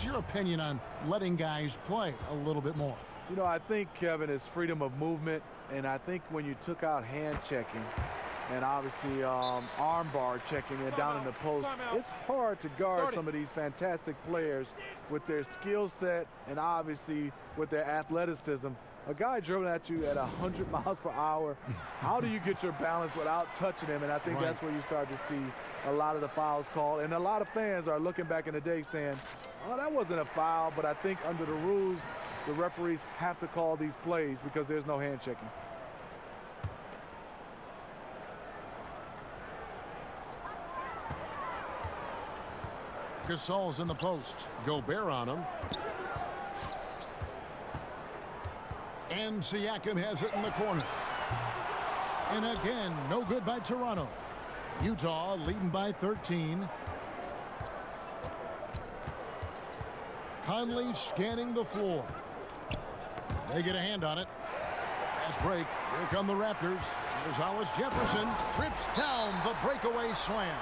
your opinion on letting guys play a little bit more?
You know, I think, Kevin, is freedom of movement. And I think when you took out hand checking and obviously arm bar checking and down in the post, it's hard to guard some of these fantastic players with their skill set and obviously with their athleticism. A guy dribbling at you at 100 miles per hour, how do you get your balance without touching him? And I think that's where you start to see a lot of the fouls called. And a lot of fans are looking back in the day saying, oh, that wasn't a foul. But I think under the rules, the referees have to call these plays because there's no hand checking.
Gasol's in the post. Gobert on him. And Siakam has it in the corner. And again, no good by Toronto. Utah leading by 13. Conley scanning the floor. They get a hand on it. Fast break. Here come the Raptors. Here's Hollis Jefferson. Rips down the breakaway slam.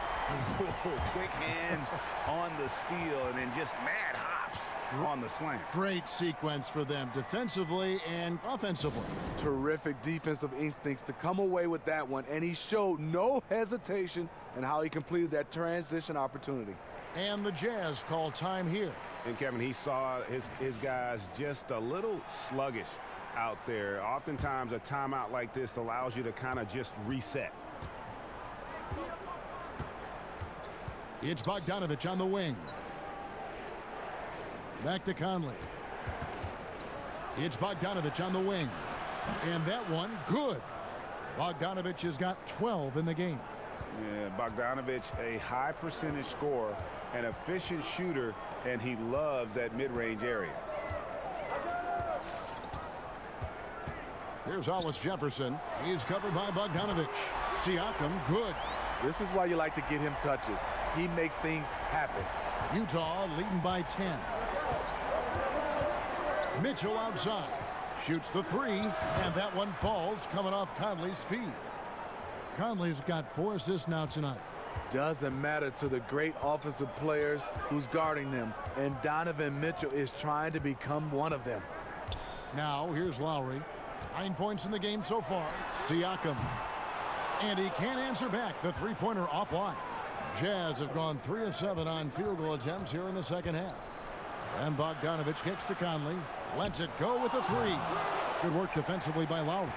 Quick hands on the steal and then just mad hops on the slam.
Great sequence for them defensively and offensively.
Terrific defensive instincts to come away with that one, and he showed no hesitation in how he completed that transition opportunity.
And the Jazz call time here.
And Kevin, he saw his guys just a little sluggish out there. Oftentimes a timeout like this allows you to kind of just reset.
It's Bogdanovich on the wing. Back to Conley. It's Bogdanovich on the wing. And that one, good. Bogdanovich has got 12 in the game.
Yeah, Bogdanovich, a high percentage scorer, an efficient shooter, and he loves that mid-range area.
Here's Hollis Jefferson. He's covered by Bogdanovich. Siakam, good.
This is why you like to get him touches. He makes things happen.
Utah leading by 10. Mitchell outside. Shoots the three, and that one falls coming off Conley's feet. Conley's got 4 assists now tonight.
Doesn't matter to the great offensive players who's guarding them, and Donovan Mitchell is trying to become one of them.
Now here's Lowry. 9 points in the game so far. Siakam. And he can't answer back. The three-pointer offline. Jazz have gone 3 of 7 on field goal attempts here in the second half. And Bogdanovich kicks to Conley. Lets it go with a 3. Good work defensively by Lowry.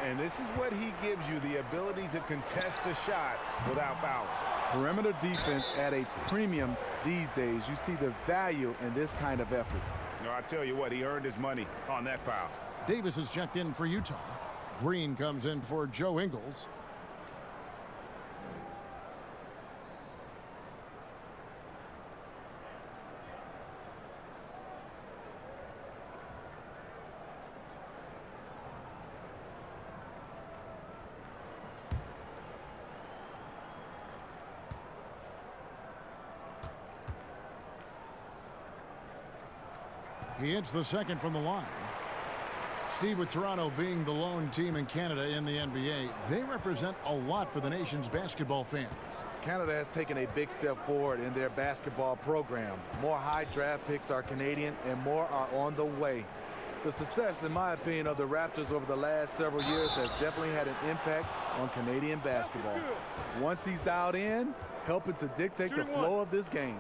And this is what he gives you, the ability to contest the shot without fouling.
Perimeter defense at a premium these days. You see the value in this kind of effort.
No, I tell you what, he earned his money on that foul.
Davis is checked in for Utah. Green comes in for Joe Ingles. He hits the second from the line. Steve, with Toronto being the lone team in Canada in the NBA, they represent a lot for the nation's basketball fans.
Canada has taken a big step forward in their basketball program. More high draft picks are Canadian, and more are on the way. The success, in my opinion, of the Raptors over the last several years has definitely had an impact on Canadian basketball. Once he's dialed in, helping to dictate the flow of this game.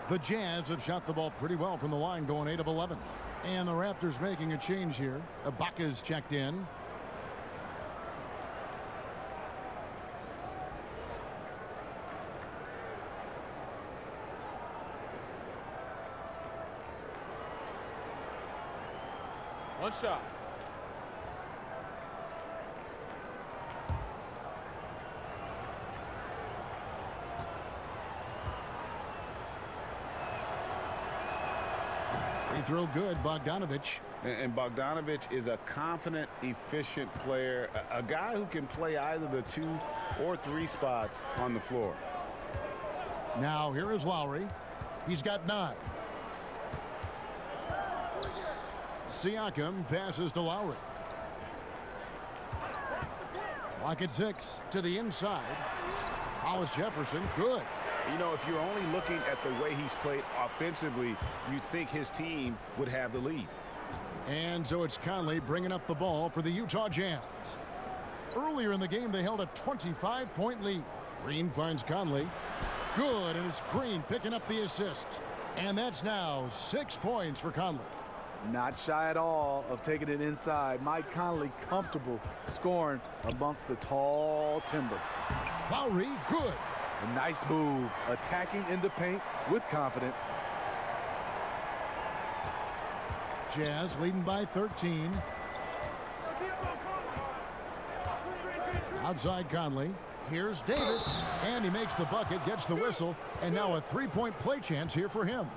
The Jazz have shot the ball pretty well from the line, going 8 of 11. And the Raptors making a change here. Ibaka's checked in.
One shot.
Free throw good, Bogdanovich.
And Bogdanovich is a confident, efficient player, a guy who can play either the 2 or 3 spots on the floor.
Now here is Lowry. He's got 9. Siakam passes to Lowry. Clock at 6 to the inside. Hollis Jefferson, good.
You know, if you're only looking at the way he's played offensively, you'd think his team would have the lead.
And so it's Conley bringing up the ball for the Utah Jazz. Earlier in the game, they held a 25-point lead. Green finds Conley. Good, and it's Green picking up the assist. And that's now 6 points for Conley.
Not shy at all of taking it inside. Mike Conley comfortable scoring amongst the tall timber.
Lowry, good.
A nice move, attacking in the paint with confidence.
Jazz leading by 13. Outside Conley. Here's Davis, and he makes the bucket, gets the whistle, and now a 3-point play chance here for him.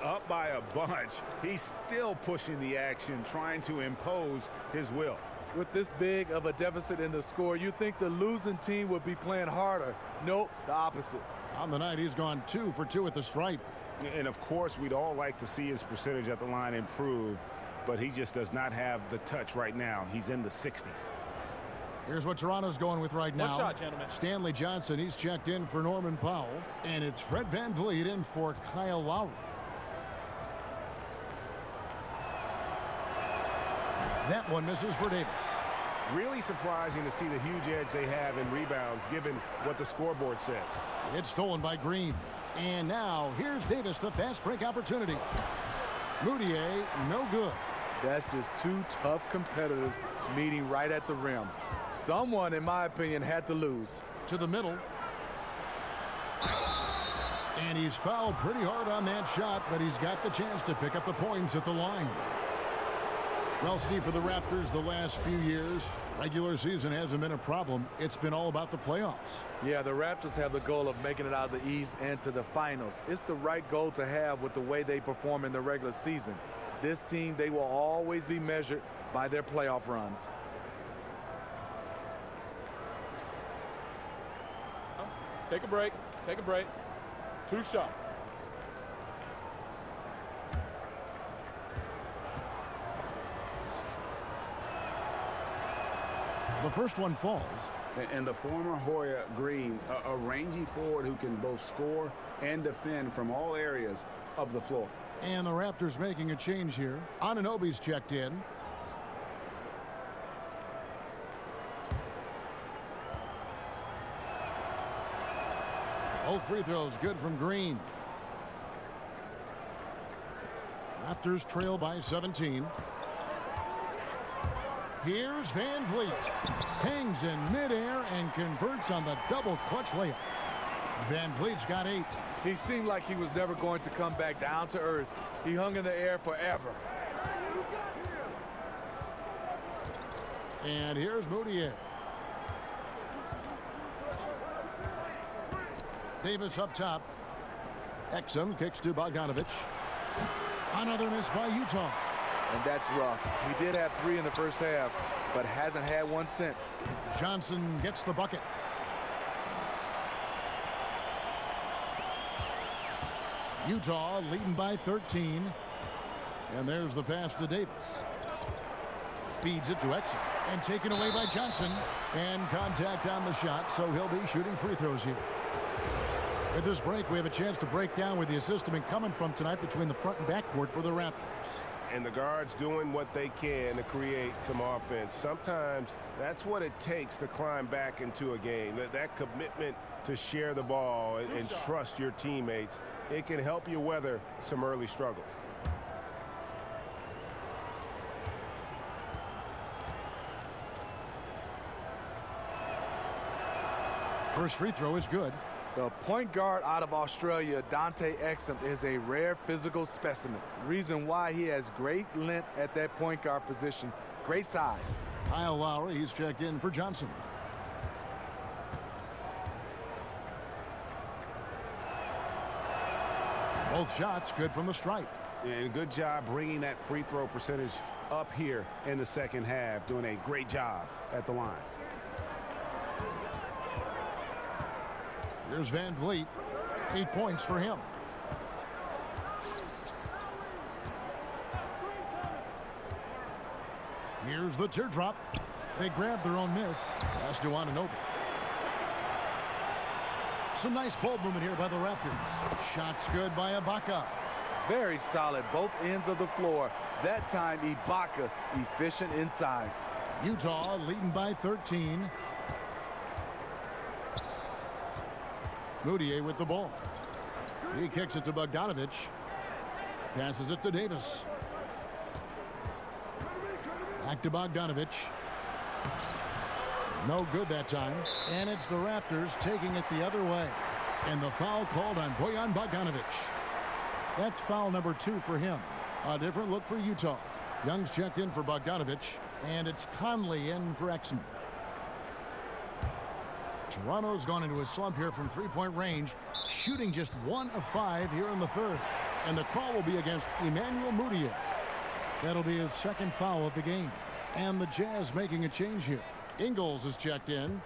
Up by a bunch. He's still pushing the action, trying to impose his will.
With this big of a deficit in the score, you think the losing team would be playing harder. Nope, the opposite.
On the night, he's gone 2 for 2 at the stripe.
And of course, we'd all like to see his percentage at the line improve, but he just does not have the touch right now. He's in the 60s.
Here's what Toronto's going with right now.
One shot, gentlemen.
Stanley Johnson, he's checked in for Norman Powell. And it's Fred VanVleet in for Kyle Lowry. That one misses for Davis.
Really surprising to see the huge edge they have in rebounds, given what the scoreboard says.
It's stolen by Green. And now, here's Davis, the fast break opportunity. Moutier, no good.
That's just 2 tough competitors meeting right at the rim. Someone, in my opinion, had to lose.
To the middle. And he's fouled pretty hard on that shot, but he's got the chance to pick up the points at the line. Well, Steve, for the Raptors the last few years, regular season hasn't been a problem. It's been all about the playoffs.
Yeah, the Raptors have the goal of making it out of the East and to the finals. It's the right goal to have with the way they perform in the regular season. This team, they will always be measured by their playoff runs.
Take a break. Take a break. 2 shots.
The first one falls.
And the former Hoya Green, a rangy forward who can both score and defend from all areas of the floor.
And the Raptors making a change here. Anunoby's checked in. Both free throws good from Green. Raptors trail by 17. Here's Van Vliet. Hangs in midair and converts on the double clutch layup. Van Vliet's got 8.
He seemed like he was never going to come back down to earth. He hung in the air forever.
And here's Moutier. Davis up top. Exum kicks to Bogdanovich. Another miss by Utah.
And that's rough. He did have 3 in the first half, but hasn't had one since.
Johnson gets the bucket. Utah leading by 13. And there's the pass to Davis. Feeds it to Exum. And taken away by Johnson. And contact on the shot, so he'll be shooting free throws here. At this break, we have a chance to break down where the assist has been coming from tonight between the front and backcourt for the Raptors.
And the guards doing what they can to create some offense. Sometimes that's what it takes to climb back into a game. That commitment to share the ball and trust your teammates. It can help you weather some early struggles.
First free throw is good.
The point guard out of Australia, Dante Exum, is a rare physical specimen. Reason why he has great length at that point guard position. Great size.
Kyle Lowry, he's checked in for Johnson. Both shots good from the stripe.
And good job bringing that free throw percentage up here in the second half. Doing a great job at the line.
Here's Van Vliet. 8 points for him. Here's the teardrop. They grab their own miss. Pass to Anunoby. Some nice ball movement here by the Raptors. Shots good by Ibaka.
Very solid, both ends of the floor. That time, Ibaka efficient inside.
Utah leading by 13. Moutier with the ball. He kicks it to Bogdanovich. Passes it to Davis. Back to Bogdanovich. No good that time. And it's the Raptors taking it the other way. And the foul called on Bojan Bogdanovich. That's foul number 2 for him. A different look for Utah. Young's checked in for Bogdanovich. And it's Conley in for Exum. Toronto's gone into a slump here from three-point range, shooting just 1 of 5 here in the third. And the call will be against Emmanuel Moutier. That'll be his second foul of the game. And the Jazz making a change here. Ingles is checked in.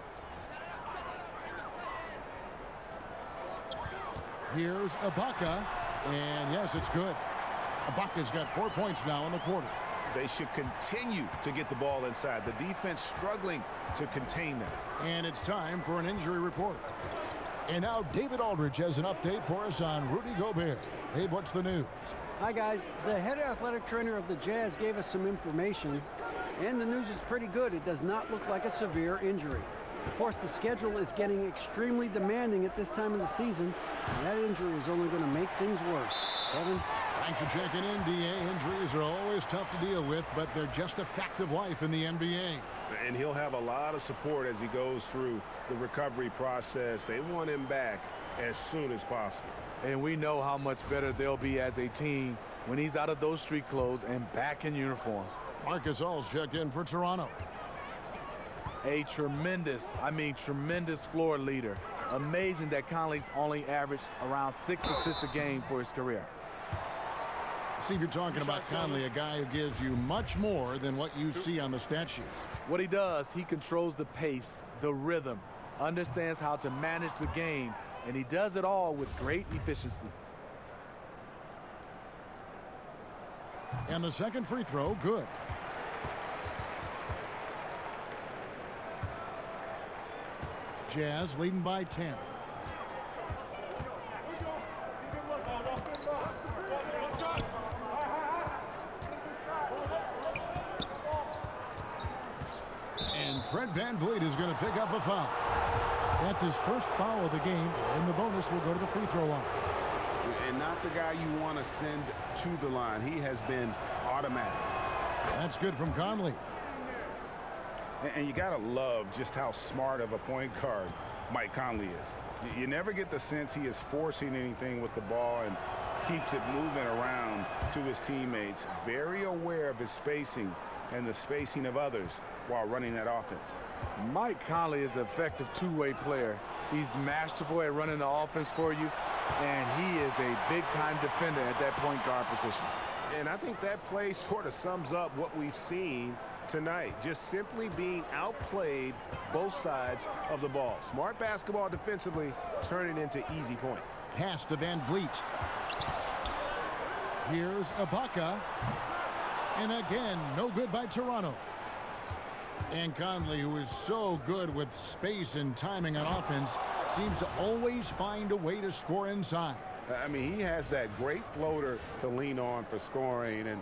Here's Ibaka. And yes, it's good. Ibaka's got 4 points now in the quarter.
They should continue to get the ball inside. The defense struggling to contain them.
And it's time for an injury report. And now David Aldridge has an update for us on Rudy Gobert. Dave, what's the news?
Hi, guys. The head athletic trainer of the Jazz gave us some information, and the news is pretty good. It does not look like a severe injury. Of course, the schedule is getting extremely demanding at this time of the season, and that injury is only going to make things worse. Kevin?
Thanks for checking in, DA. Injuries are always tough to deal with, but they're just a fact of life in the NBA.
And he'll have a lot of support as he goes through the recovery process. They want him back as soon as possible.
And we know how much better they'll be as a team when he's out of those street clothes and back in uniform.
Marcus All's checked in for Toronto.
A tremendous, tremendous floor leader. Amazing that Conley's only averaged around 6 assists a game for his career.
Steve, you're talking about Conley, a guy who gives you much more than what you see on the stat sheet.
What he does, he controls the pace, the rhythm, understands how to manage the game, and he does it all with great efficiency.
And the second free throw, good. Jazz leading by 10. And Fred VanVleet is going to pick up a foul. That's his first foul of the game, and the bonus will go to the free throw line.
And not the guy you want to send to the line. He has been automatic.
That's good from Conley.
And you got to love just how smart of a point guard Mike Conley is. You never get the sense he is forcing anything with the ball and keeps it moving around to his teammates. Very aware of his spacing and the spacing of others while running that offense.
Mike Conley is an effective two-way player. He's masterful at running the offense for you, and he is a big-time defender at that point guard position.
And I think that play sort of sums up what we've seen tonight. Just simply being outplayed both sides of the ball. Smart basketball defensively, turning into easy points.
Pass to VanVleet. Here's Ibaka. And again, no good by Toronto. And Conley, who is so good with space and timing on offense, seems to always find a way to score inside.
I mean, he has that great floater to lean on for scoring, and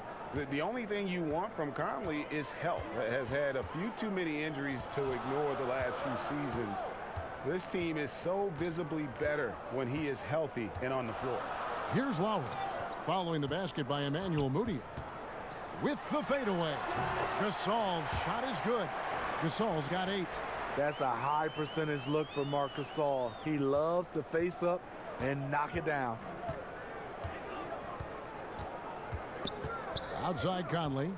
the only thing you want from Conley is help. Has had a few too many injuries to ignore the last few seasons. This team is so visibly better when he is healthy and on the floor.
Here's Lowry, following the basket by Emmanuel Mudiay. With the fadeaway. Gasol's shot is good. Gasol's got 8.
That's a high percentage look for Marc Gasol. He loves to face up and knock it down.
Outside Conley.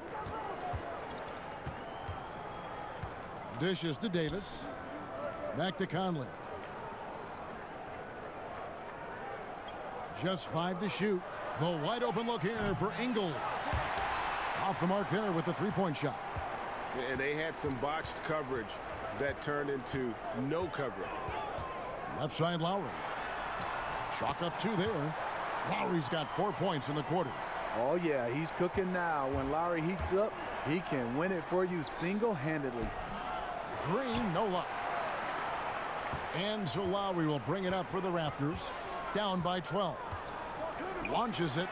Dishes to Davis. Back to Conley. Just 5 to shoot. The wide open look here for Ingles. Off the mark there with the three-point shot.
And they had some botched coverage that turned into no coverage.
Left side Lowry. Chalk up 2 there. Lowry's got 4 points in the quarter.
Oh, yeah, he's cooking now. When Lowry heats up, he can win it for you single-handedly.
Green, no luck. And so Lowry will bring it up for the Raptors. Down by 12. Launches it.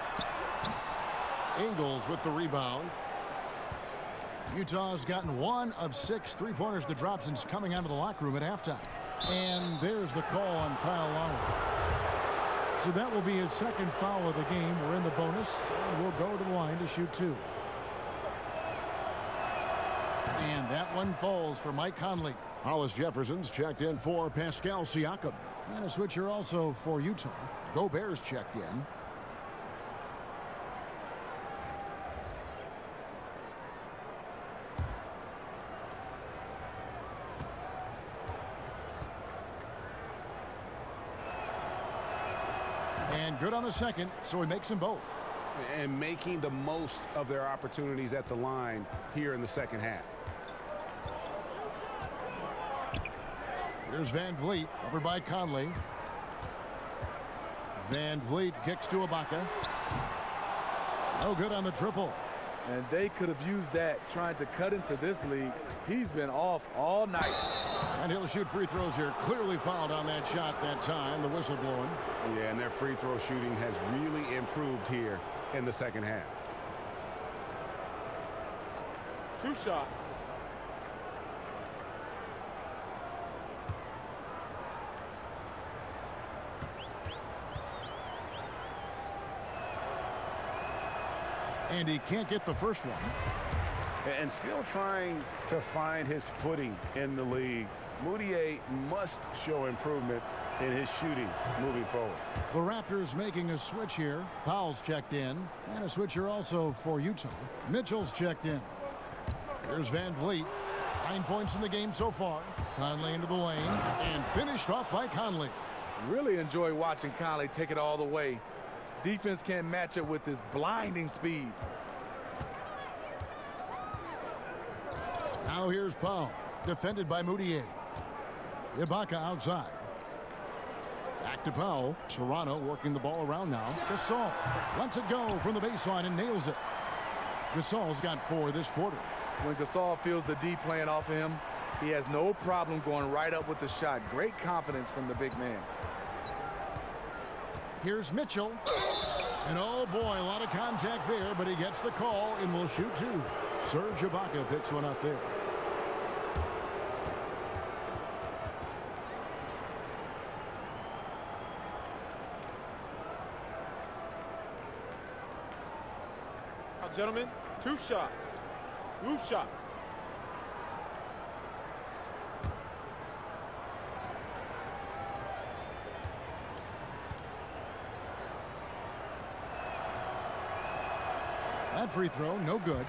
Ingles with the rebound. Utah's gotten 1 of 6 three-pointers to drop since coming out of the locker room at halftime. And there's the call on Kyle Lowry. So that will be his second foul of the game. We're in the bonus, and we'll go to the line to shoot 2. And that one falls for Mike Conley. Hollis Jefferson's checked in for Pascal Siakam. And a switcher also for Utah. Gobert's checked in. And good on the second, so he makes them both.
And making the most of their opportunities at the line here in the second half.
Here's VanVleet over by Conley. VanVleet kicks to Ibaka. No good on the triple.
And they could have used that trying to cut into this league. He's been off all night.
And he'll shoot free throws here. Clearly fouled on that shot that time. The whistle blowing.
Yeah, and their free throw shooting has really improved here in the second half.
2 shots.
And he can't get the first one.
And still trying to find his footing in the league. Mudiay must show improvement in his shooting moving forward.
The Raptors making a switch here. Powell's checked in. And a switcher also for Utah. Mitchell's checked in. Here's Van Vliet. 9 points in the game so far. Conley into the lane and finished off by Conley.
Really enjoy watching Conley take it all the way. Defense can't match it with his blinding speed.
Now here's Powell, defended by Moutier. Ibaka outside. Back to Powell. Toronto working the ball around now. Gasol lets it go from the baseline and nails it. Gasol's got 4 this quarter.
When Gasol feels the D playing off of him, he has no problem going right up with the shot. Great confidence from the big man.
Here's Mitchell. And oh boy, a lot of contact there, but he gets the call and will shoot 2. Serge Ibaka picks one up there.
Now, gentlemen, 2 shots. 2 shots.
That free throw, no good.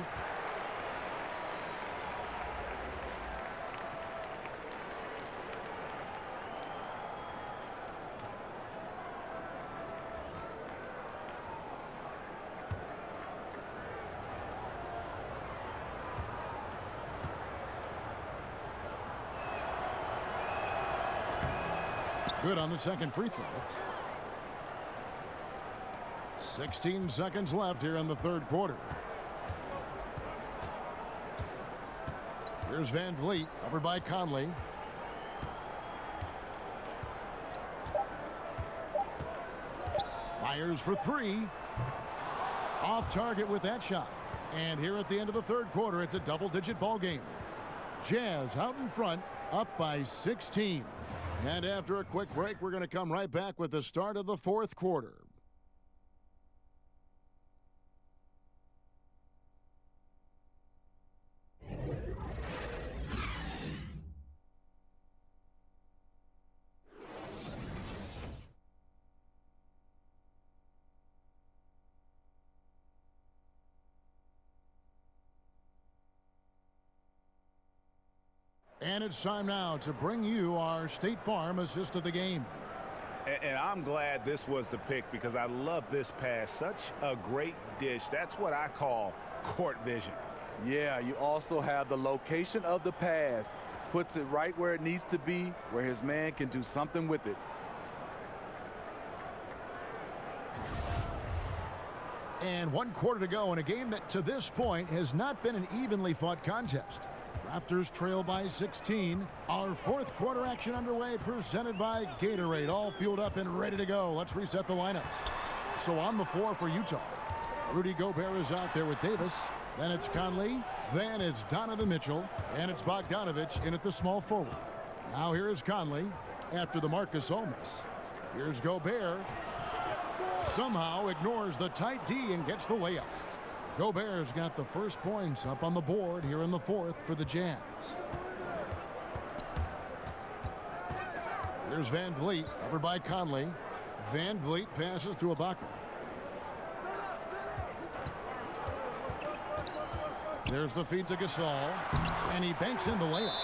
Good on the second free throw. 16 seconds left here in the third quarter. Here's Van Vliet, covered by Conley. Fires for 3. Off target with that shot. And here at the end of the third quarter, it's a double-digit ball game. Jazz out in front, up by 16. And after a quick break, we're going to come right back with the start of the fourth quarter. And it's time now to bring you our State Farm assist of the game.
And I'm glad this was the pick because I love this pass. Such a great dish. That's what I call court vision.
Yeah, you also have the location of the pass. Puts it right where it needs to be, where his man can do something with it.
And 1 quarter to go in a game that to this point has not been an evenly fought contest. Raptors trail by 16. Our fourth quarter action underway, presented by Gatorade. All fueled up and ready to go. Let's reset the lineups. So on the floor for Utah, Rudy Gobert is out there with Davis. Then it's Conley. Then it's Donovan Mitchell. And it's Bogdanovich in at the small forward. Now here is Conley after the Marcus Gasol miss. Here's Gobert. Somehow ignores the tight D and gets the layup. Gobert's got the first points up on the board here in the fourth for the Jazz. Here's Van Vliet, covered by Conley. Van Vliet passes to Ibaka. There's the feed to Gasol, and he banks in the layup.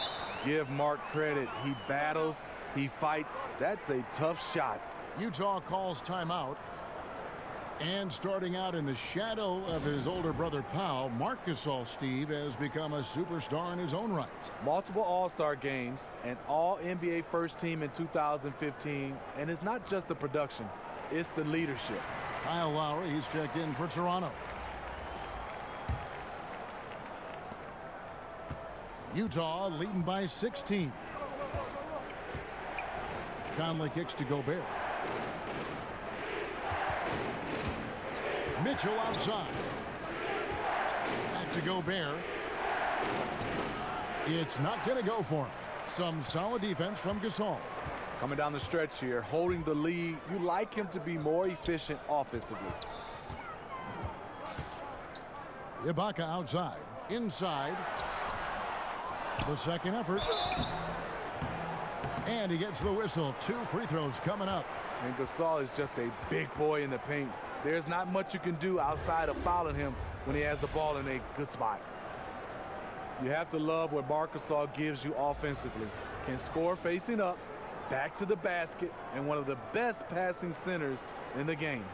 Give Mark credit. He battles, he fights. That's a tough shot.
Utah calls timeout. And starting out in the shadow of his older brother Powell, Marc Gasol, Steve, has become a superstar in his own right.
Multiple All-Star games, and All-NBA first team in 2015. And it's not just the production, it's the leadership.
Kyle Lowry, he's checked in for Toronto. Utah leading by 16. Conley kicks to Gobert. Mitchell outside. Back to Gobert. It's not going to go for him. Some solid defense from Gasol.
Coming down the stretch here, holding the lead. You like him to be more efficient offensively.
Ibaka outside. Inside. The second effort. And he gets the whistle. 2 free throws coming up.
And Gasol is just a big boy in the paint. There's not much you can do outside of fouling him when he has the ball in a good spot. You have to love what Marc Gasol gives you offensively. Can score facing up, back to the basket, and one of the best passing centers in the game.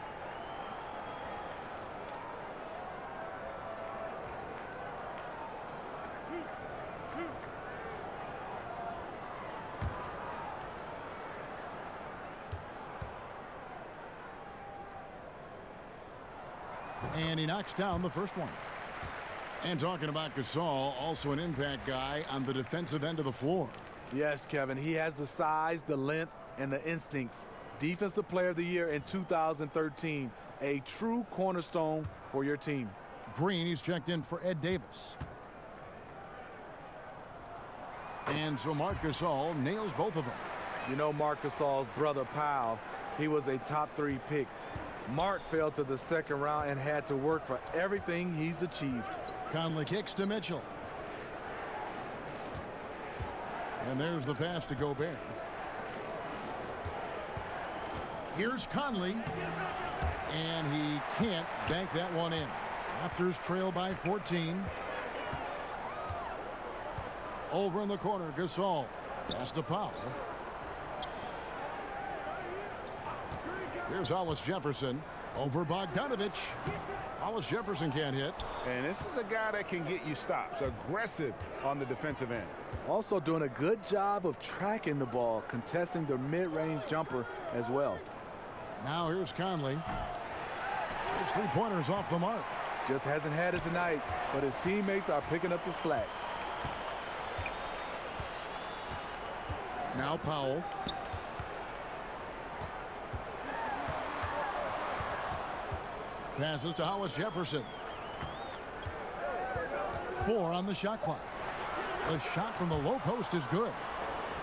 And he knocks down the first one. And talking about Gasol, also an impact guy on the defensive end of the floor.
Yes, Kevin, he has the size, the length, and the instincts. Defensive Player of the Year in 2013, a true cornerstone for your team.
Green, he's checked in for Ed Davis. And so Marc Gasol nails both of them.
You know Marc Gasol's brother Powell, he was a top 3 pick. Marc fell to the second round and had to work for everything he's achieved.
Conley kicks to Mitchell. And there's the pass to Gobert. Here's Conley. And he can't bank that one in. Raptors trail by 14. Over in the corner, Gasol. Pass to Powell. Here's Hollis Jefferson. Over Bogdanovich. Hollis Jefferson can't hit.
And this is a guy that can get you stops. Aggressive on the defensive end.
Also doing a good job of tracking the ball, contesting the mid-range jumper as well.
Now here's Conley. His three-pointers off the mark.
Just hasn't had it tonight, but his teammates are picking up the slack.
Now Powell. Passes to Hollis Jefferson. 4 on the shot clock. The shot from the low post is good.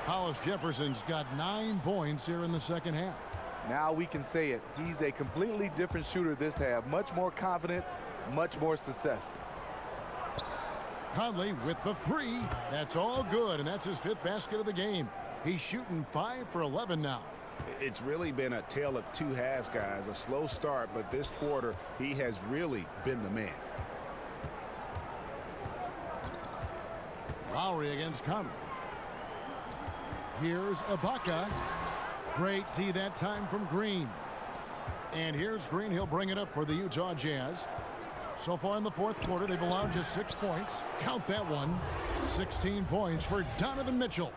Hollis Jefferson's got 9 points here in the second half.
Now we can say it. He's a completely different shooter this half. Much more confidence, much more success.
Conley with the 3. That's all good, and that's his 5th basket of the game. He's shooting 5 for 11 now.
It's really been a tale of 2 halves, guys. A slow start, but this quarter, he has really been the man.
Lowry against Conley. Here's Ibaka. Great D that time from Green. And here's Green. He'll bring it up for the Utah Jazz. So far in the fourth quarter, they've allowed just 6 points. Count that one. 16 points for Donovan Mitchell.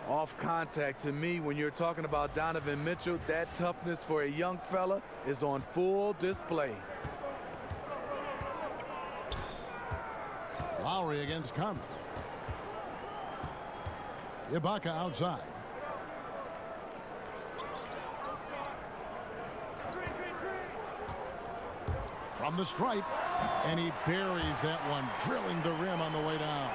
Off contact, to me, when you're talking about Donovan Mitchell, that toughness for a young fella is on full display.
Lowry against Conley. Ibaka outside. From the stripe, and he buries that one, drilling the rim on the way down.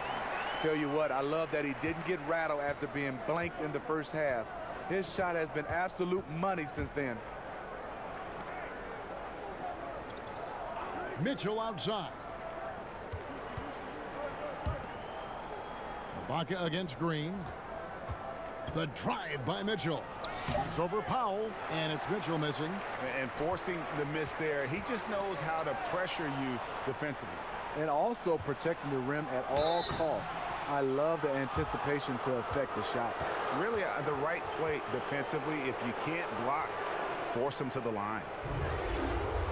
Tell you what, I love that he didn't get rattled after being blanked in the first half. His shot has been absolute money since then.
Mitchell outside. Ibaka against Green. The drive by Mitchell. Shoots over Powell, and it's Mitchell missing.
And forcing the miss there. He just knows how to pressure you defensively.
And also protecting the rim at all costs. I love the anticipation to affect the shot.
Really the right play defensively. If you can't block, force him to the line.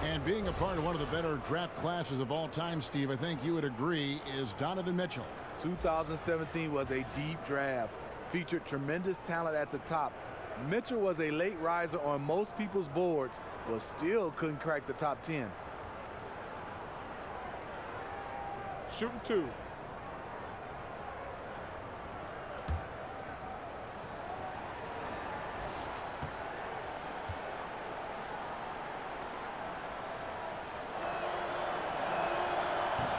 And being a part of one of the better draft classes of all time, Steve, I think you would agree, is Donovan Mitchell.
2017 was a deep draft. Featured tremendous talent at the top. Mitchell was a late riser on most people's boards, but still couldn't crack the top 10.
Shooting 2.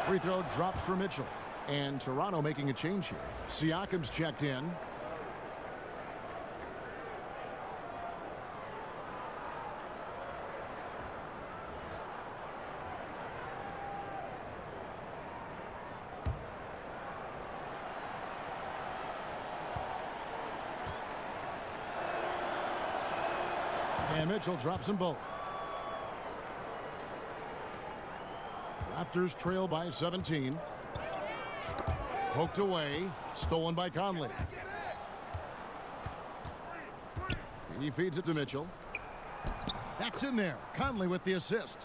Free throw drops for Mitchell. And Toronto making a change here. Siakam's checked in. And Mitchell drops them both. Raptors trail by 17. Poked away. Stolen by Conley. He feeds it to Mitchell. That's in there. Conley with the assist.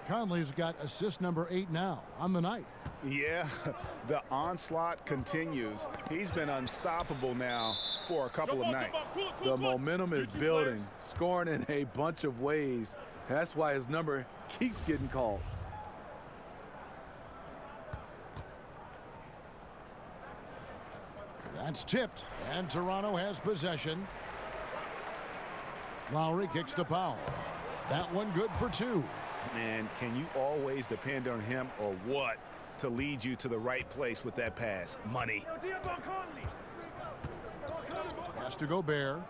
Conley's got assist number 8 now on the night.
Yeah, the onslaught continues. He's been unstoppable now for a couple of nights.
The momentum is building, scoring in a bunch of ways. That's why his number keeps getting called.
That's tipped, and Toronto has possession. Lowry kicks to Powell. That one good for 2.
Man, can you always depend on him or what to lead you to the right place with that pass? Money.
Pass to Gobert.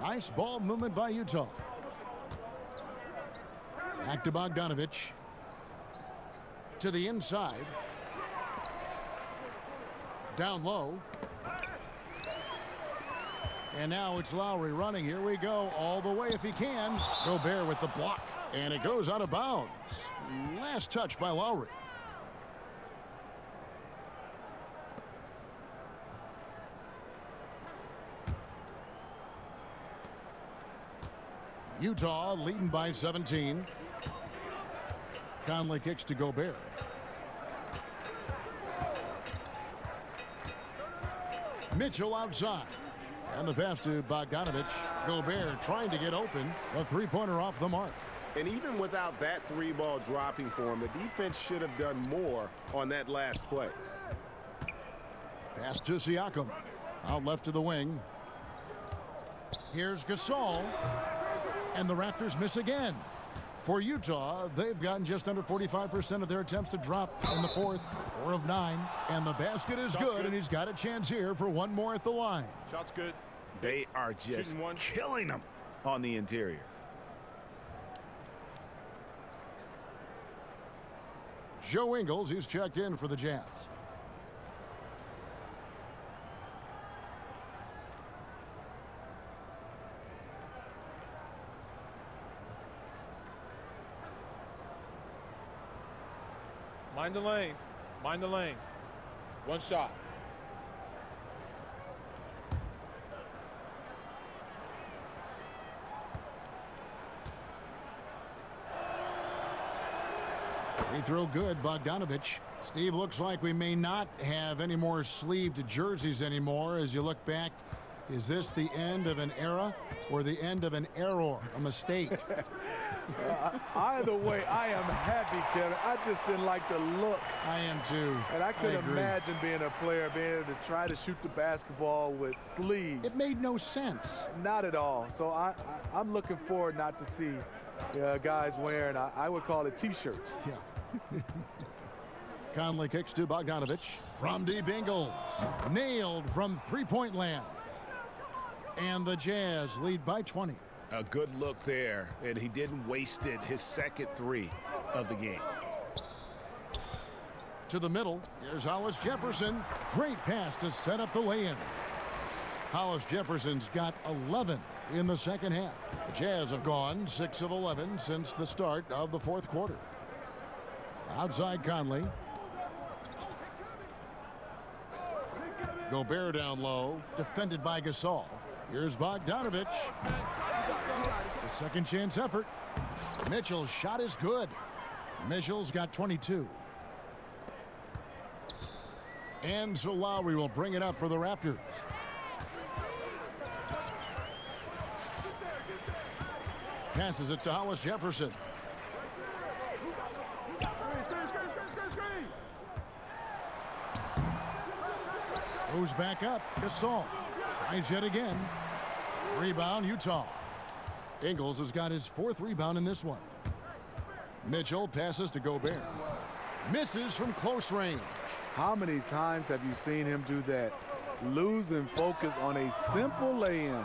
Nice ball movement by Utah. Back to Bogdanovich. To the inside. Down low. And now it's Lowry running. Here we go. All the way if he can. Gobert with the block. And it goes out of bounds. Last touch by Lowry. Utah leading by 17. Conley kicks to Gobert. Mitchell outside. And the pass to Bogdanovich. Gobert trying to get open. A three-pointer off the mark.
And even without that 3-ball dropping for him, the defense should have done more on that last play.
Pass to Siakam. Out left to the wing. Here's Gasol. And the Raptors miss again. For Utah, they've gotten just under 45% of their attempts to drop in the fourth. 4 of 9. And the basket is good, and he's got a chance here for one more at the line.
Shot's good.
They are just killing them on the interior.
Joe Ingles, he's checked in for the Jazz.
Mind the lanes. Mind the lanes. One shot.
Free throw good, Bogdanovich. Steve, looks like we may not have any more sleeved jerseys anymore. As you look back, is this the end of an era or the end of an error, a mistake?
Either way, I am happy, Kevin. I just didn't like the look.
I am too.
And I could imagine being a player, being able to try to shoot the basketball with sleeves.
It made no sense.
Not at all. So I'm looking forward not to see guys wearing, I would call it T-shirts.
Yeah. Conley kicks to Bogdanovich. From deep Ingles. Nailed from three-point land. And the Jazz lead by 20.
A good look there, and he didn't waste it. His second 3 of the game.
To the middle. Here's Hollis Jefferson. Great pass to set up the lay-in. Hollis Jefferson's got 11 in the second half. The Jazz have gone 6 of 11 since the start of the fourth quarter. Outside Conley. Gobert down low. Defended by Gasol. Here's Bogdanovich. The second chance effort. Mitchell's shot is good. Mitchell's got 22. And so Lowry will bring it up for the Raptors. Passes it to Hollis Jefferson. Goes back up. Gasol tries yet again. Rebound, Utah. Ingles has got his 4th rebound in this one. Mitchell passes to Gobert. Misses from close range.
How many times have you seen him do that? Losing focus on a simple lay-in.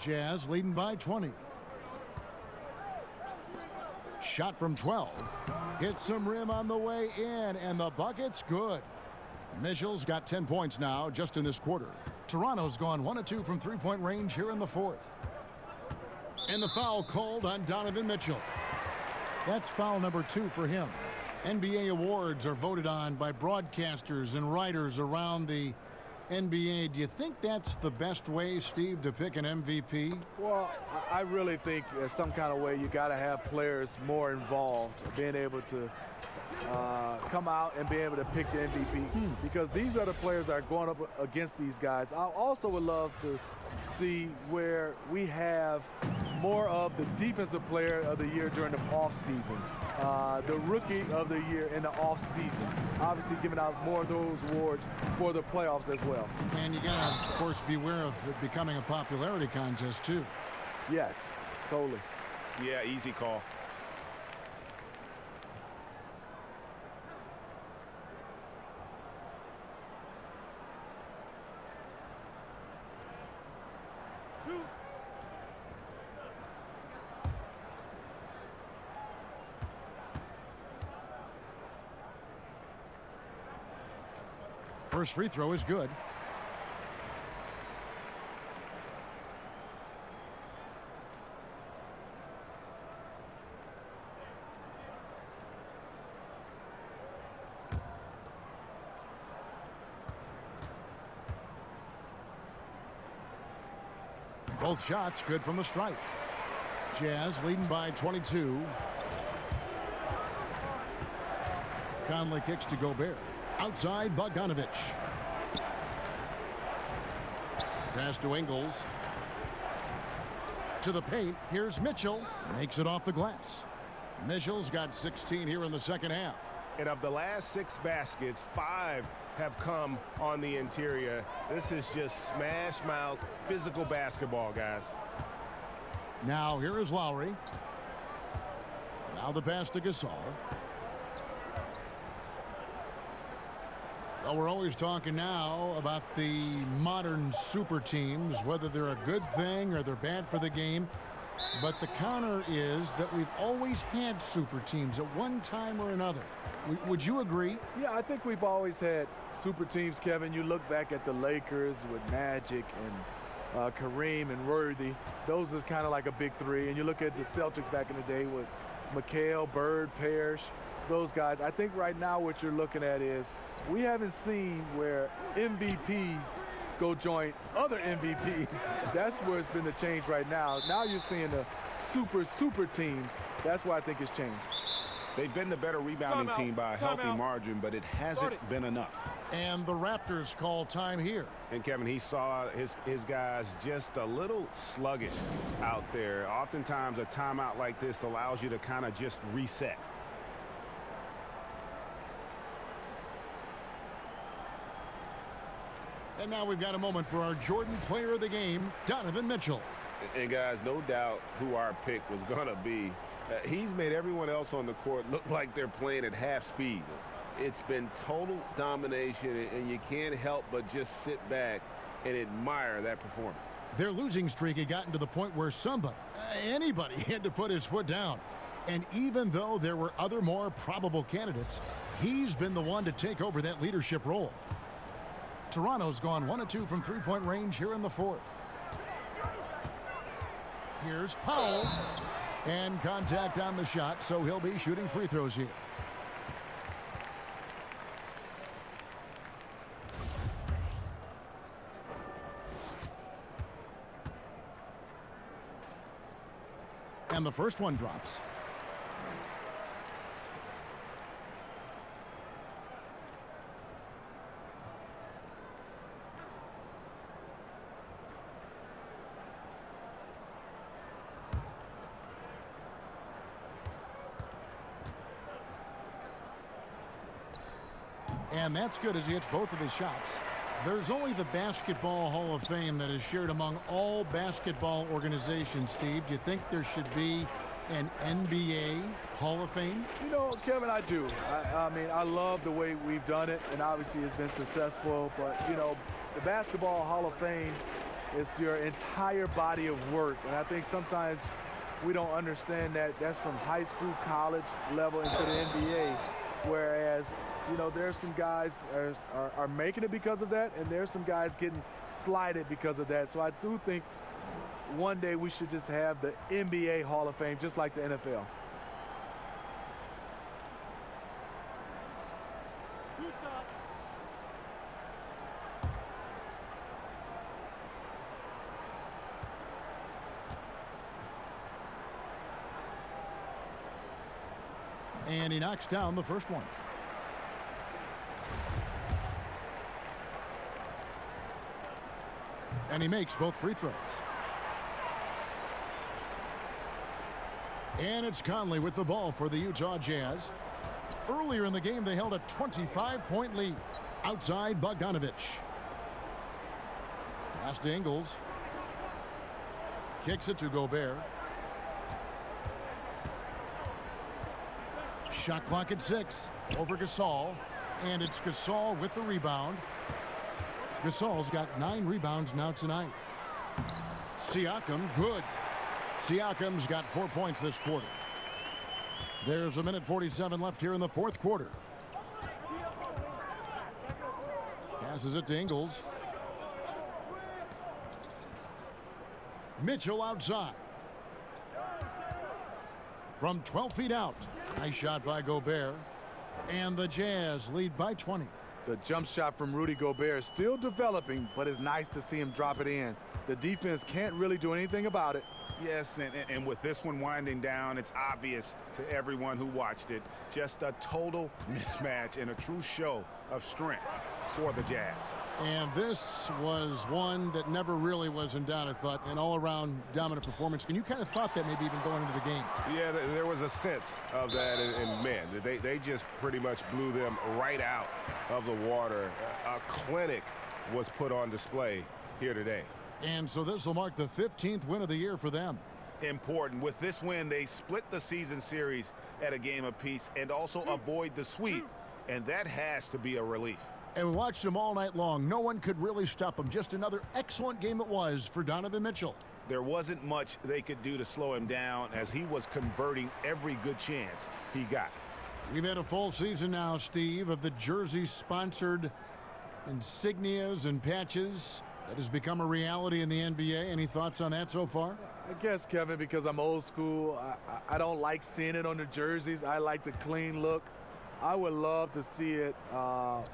Jazz leading by 20. Shot from 12. Hits some rim on the way in, and the bucket's good. Mitchell's got 10 points now just in this quarter. Toronto's gone 1 of 2 from three-point range here in the fourth. And the foul called on Donovan Mitchell. That's foul number 2 for him. NBA awards are voted on by broadcasters and writers around the NBA. Do you think that's the best way, Steve, to pick an MVP?
Well, I really think there's some kind of way you got to have players more involved, being able to come out and be able to pick the MVP, because these are the players that are going up against these guys. I also would love to see where we have more of the defensive player of the year during the offseason, the rookie of the year in the offseason, obviously giving out more of those awards for the playoffs as well.
And you got to, of course, beware of it becoming a popularity contest, too.
Yes, totally.
Yeah, easy call.
First free throw is good. Both shots good from the stripe. Jazz leading by 22. Conley kicks to Gobert. Outside, Bogdanovich. Pass to Ingles. To the paint. Here's Mitchell. Makes it off the glass. Mitchell's got 16 here in the second half.
And of the last 6 baskets, 5 have come on the interior. This is just smash mouth, physical basketball, guys.
Now here is Lowry. Now the pass to Gasol. Well, we're always talking now about the modern super teams, whether they're a good thing or they're bad for the game. But the counter is that we've always had super teams at one time or another. Would you agree?
Yeah, I think we've always had super teams, Kevin. You look back at the Lakers with Magic and Kareem and Worthy. Those is kind of like a big three. And you look at the Celtics back in the day with McHale, Bird, Parrish, those guys. I think right now what you're looking at is we haven't seen where MVPs go join other MVPs. That's where it's been the change right now. Now you're seeing the super teams. That's why I think it's changed.
They've been the better rebounding team by a healthy margin, but it hasn't been enough.
And the Raptors call time here.
And Kevin, he saw his guys just a little sluggish out there. Oftentimes a timeout like this allows you to kind of just reset.
And now we've got a moment for our Jordan player of the game, Donovan Mitchell.
And guys, no doubt who our pick was going to be. He's made everyone else on the court look like they're playing at half speed. It's been total domination, and you can't help but just sit back and admire that performance.
Their losing streak had gotten to the point where anybody had to put his foot down. And even though there were other more probable candidates, he's been the one to take over that leadership role. Toronto's gone 1 of 2 from three-point range here in the fourth. Here's Powell. And contact on the shot, so he'll be shooting free throws here. And the first one drops. And that's good as he hits both of his shots. There's only the Basketball Hall of Fame that is shared among all basketball organizations, Steve. Do you think there should be an NBA Hall of Fame?
You know, Kevin, I do. I mean, I love the way we've done it, and obviously it's been successful. But, you know, the Basketball Hall of Fame is your entire body of work. And I think sometimes we don't understand that that's from high school, college level into the NBA, whereas you know, there's some guys are making it because of that, and there's some guys getting slighted because of that. So I do think one day we should just have the NBA Hall of Fame, just like the NFL.
And he knocks down the first one. And he makes both free throws. And it's Conley with the ball for the Utah Jazz. Earlier in the game, they held a 25-point lead. Outside, Bogdanovich. Pass to Ingles. Kicks it to Gobert. Shot clock at 6. Over Gasol. And it's Gasol with the rebound. Gasol's got 9 rebounds now tonight. Siakam, good. Siakam's got 4 points this quarter. There's a minute 47 left here in the fourth quarter. Passes it to Ingles. Mitchell outside. From 12 feet out. Nice shot by Gobert. And the Jazz lead by 20.
The jump shot from Rudy Gobert is still developing, but it's nice to see him drop it in. The defense can't really do anything about it.
Yes, and with this one winding down, it's obvious to everyone who watched it. Just a total mismatch and a true show of strength for the Jazz.
And this was one that never really was in doubt, I thought, an all-around dominant performance. And you kind of thought that maybe even going into the game.
Yeah, there was a sense of that, and man, they just pretty much blew them right out of the water. A clinic was put on display here today.
And so this will mark the 15th win of the year for them.
Important. With this win, they split the season series at a game apiece and also avoid the sweep, and that has to be a relief.
And we watched them all night long. No one could really stop them. Just another excellent game it was for Donovan Mitchell.
There wasn't much they could do to slow him down as he was converting every good chance he got.
We've had a full season now, Steve, of the jersey-sponsored insignias and patches. That has become a reality in the NBA. Any thoughts on that so far?
I guess, Kevin, because I'm old school, I don't like seeing it on the jerseys. I like the clean look. I would love to see it on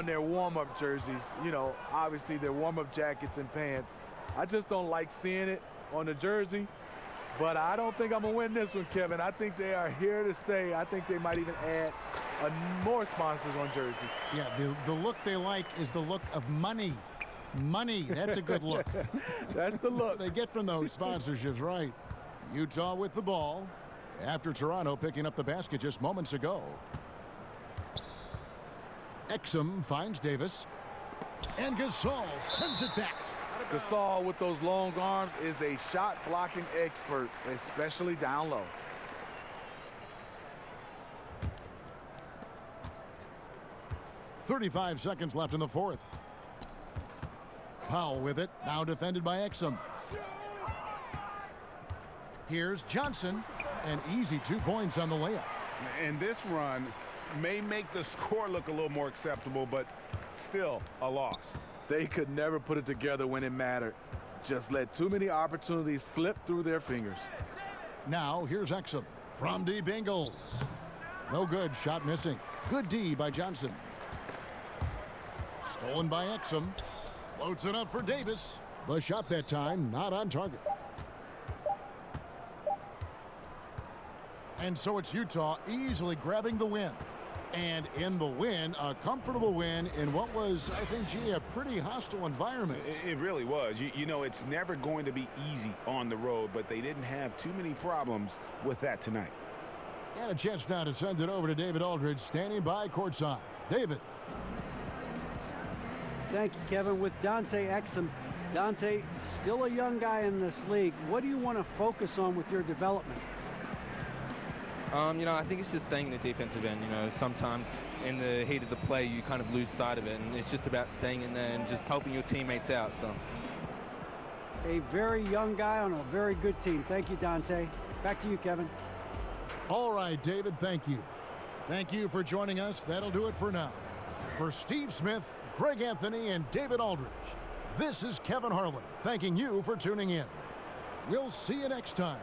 their warm-up jerseys. You know, obviously their warm-up jackets and pants. I just don't like seeing it on the jersey. But I don't think I'm going to win this one, Kevin. I think they are here to stay. I think they might even add more sponsors on jerseys.
Yeah, the look they like is the look of money. Money, that's a good look.
That's the look
they get from those sponsorships, right? Utah with the ball after Toronto picking up the basket just moments ago. Exum finds Davis, and Gasol sends it back.
Gasol with those long arms is a shot blocking expert, especially down low. .35 seconds left in the fourth. Powell with it, now defended by Exum. Here's Johnson, and easy 2 points on the layup.
And this run may make the score look a little more acceptable, but still a loss.
They could never put it together when it mattered. Just let too many opportunities slip through their fingers.
Now here's Exum from deep. Ingles. No good, shot missing. Good D by Johnson. Stolen by Exum. Floats it up for Davis. The shot that time not on target. And so it's Utah easily grabbing the win. And in the win, a comfortable win in what was, I think, a pretty hostile environment.
It really was. You know, it's never going to be easy on the road, but they didn't have too many problems with that tonight.
And a chance now to send it over to David Aldridge, standing by courtside. David.
Thank you, Kevin. With Dante Exum. Dante, still a young guy in this league. What do you want to focus on with your development?
You know, I think it's just staying in the defensive end. You know, sometimes in the heat of the play, you kind of lose sight of it, and it's just about staying in there and just helping your teammates out. So,
a very young guy on a very good team. Thank you, Dante. Back to you, Kevin.
All right, David, thank you. Thank you for joining us. That'll do it for now. For Steve Smith, Greg Anthony, and David Aldridge, this is Kevin Harlan thanking you for tuning in. We'll see you next time.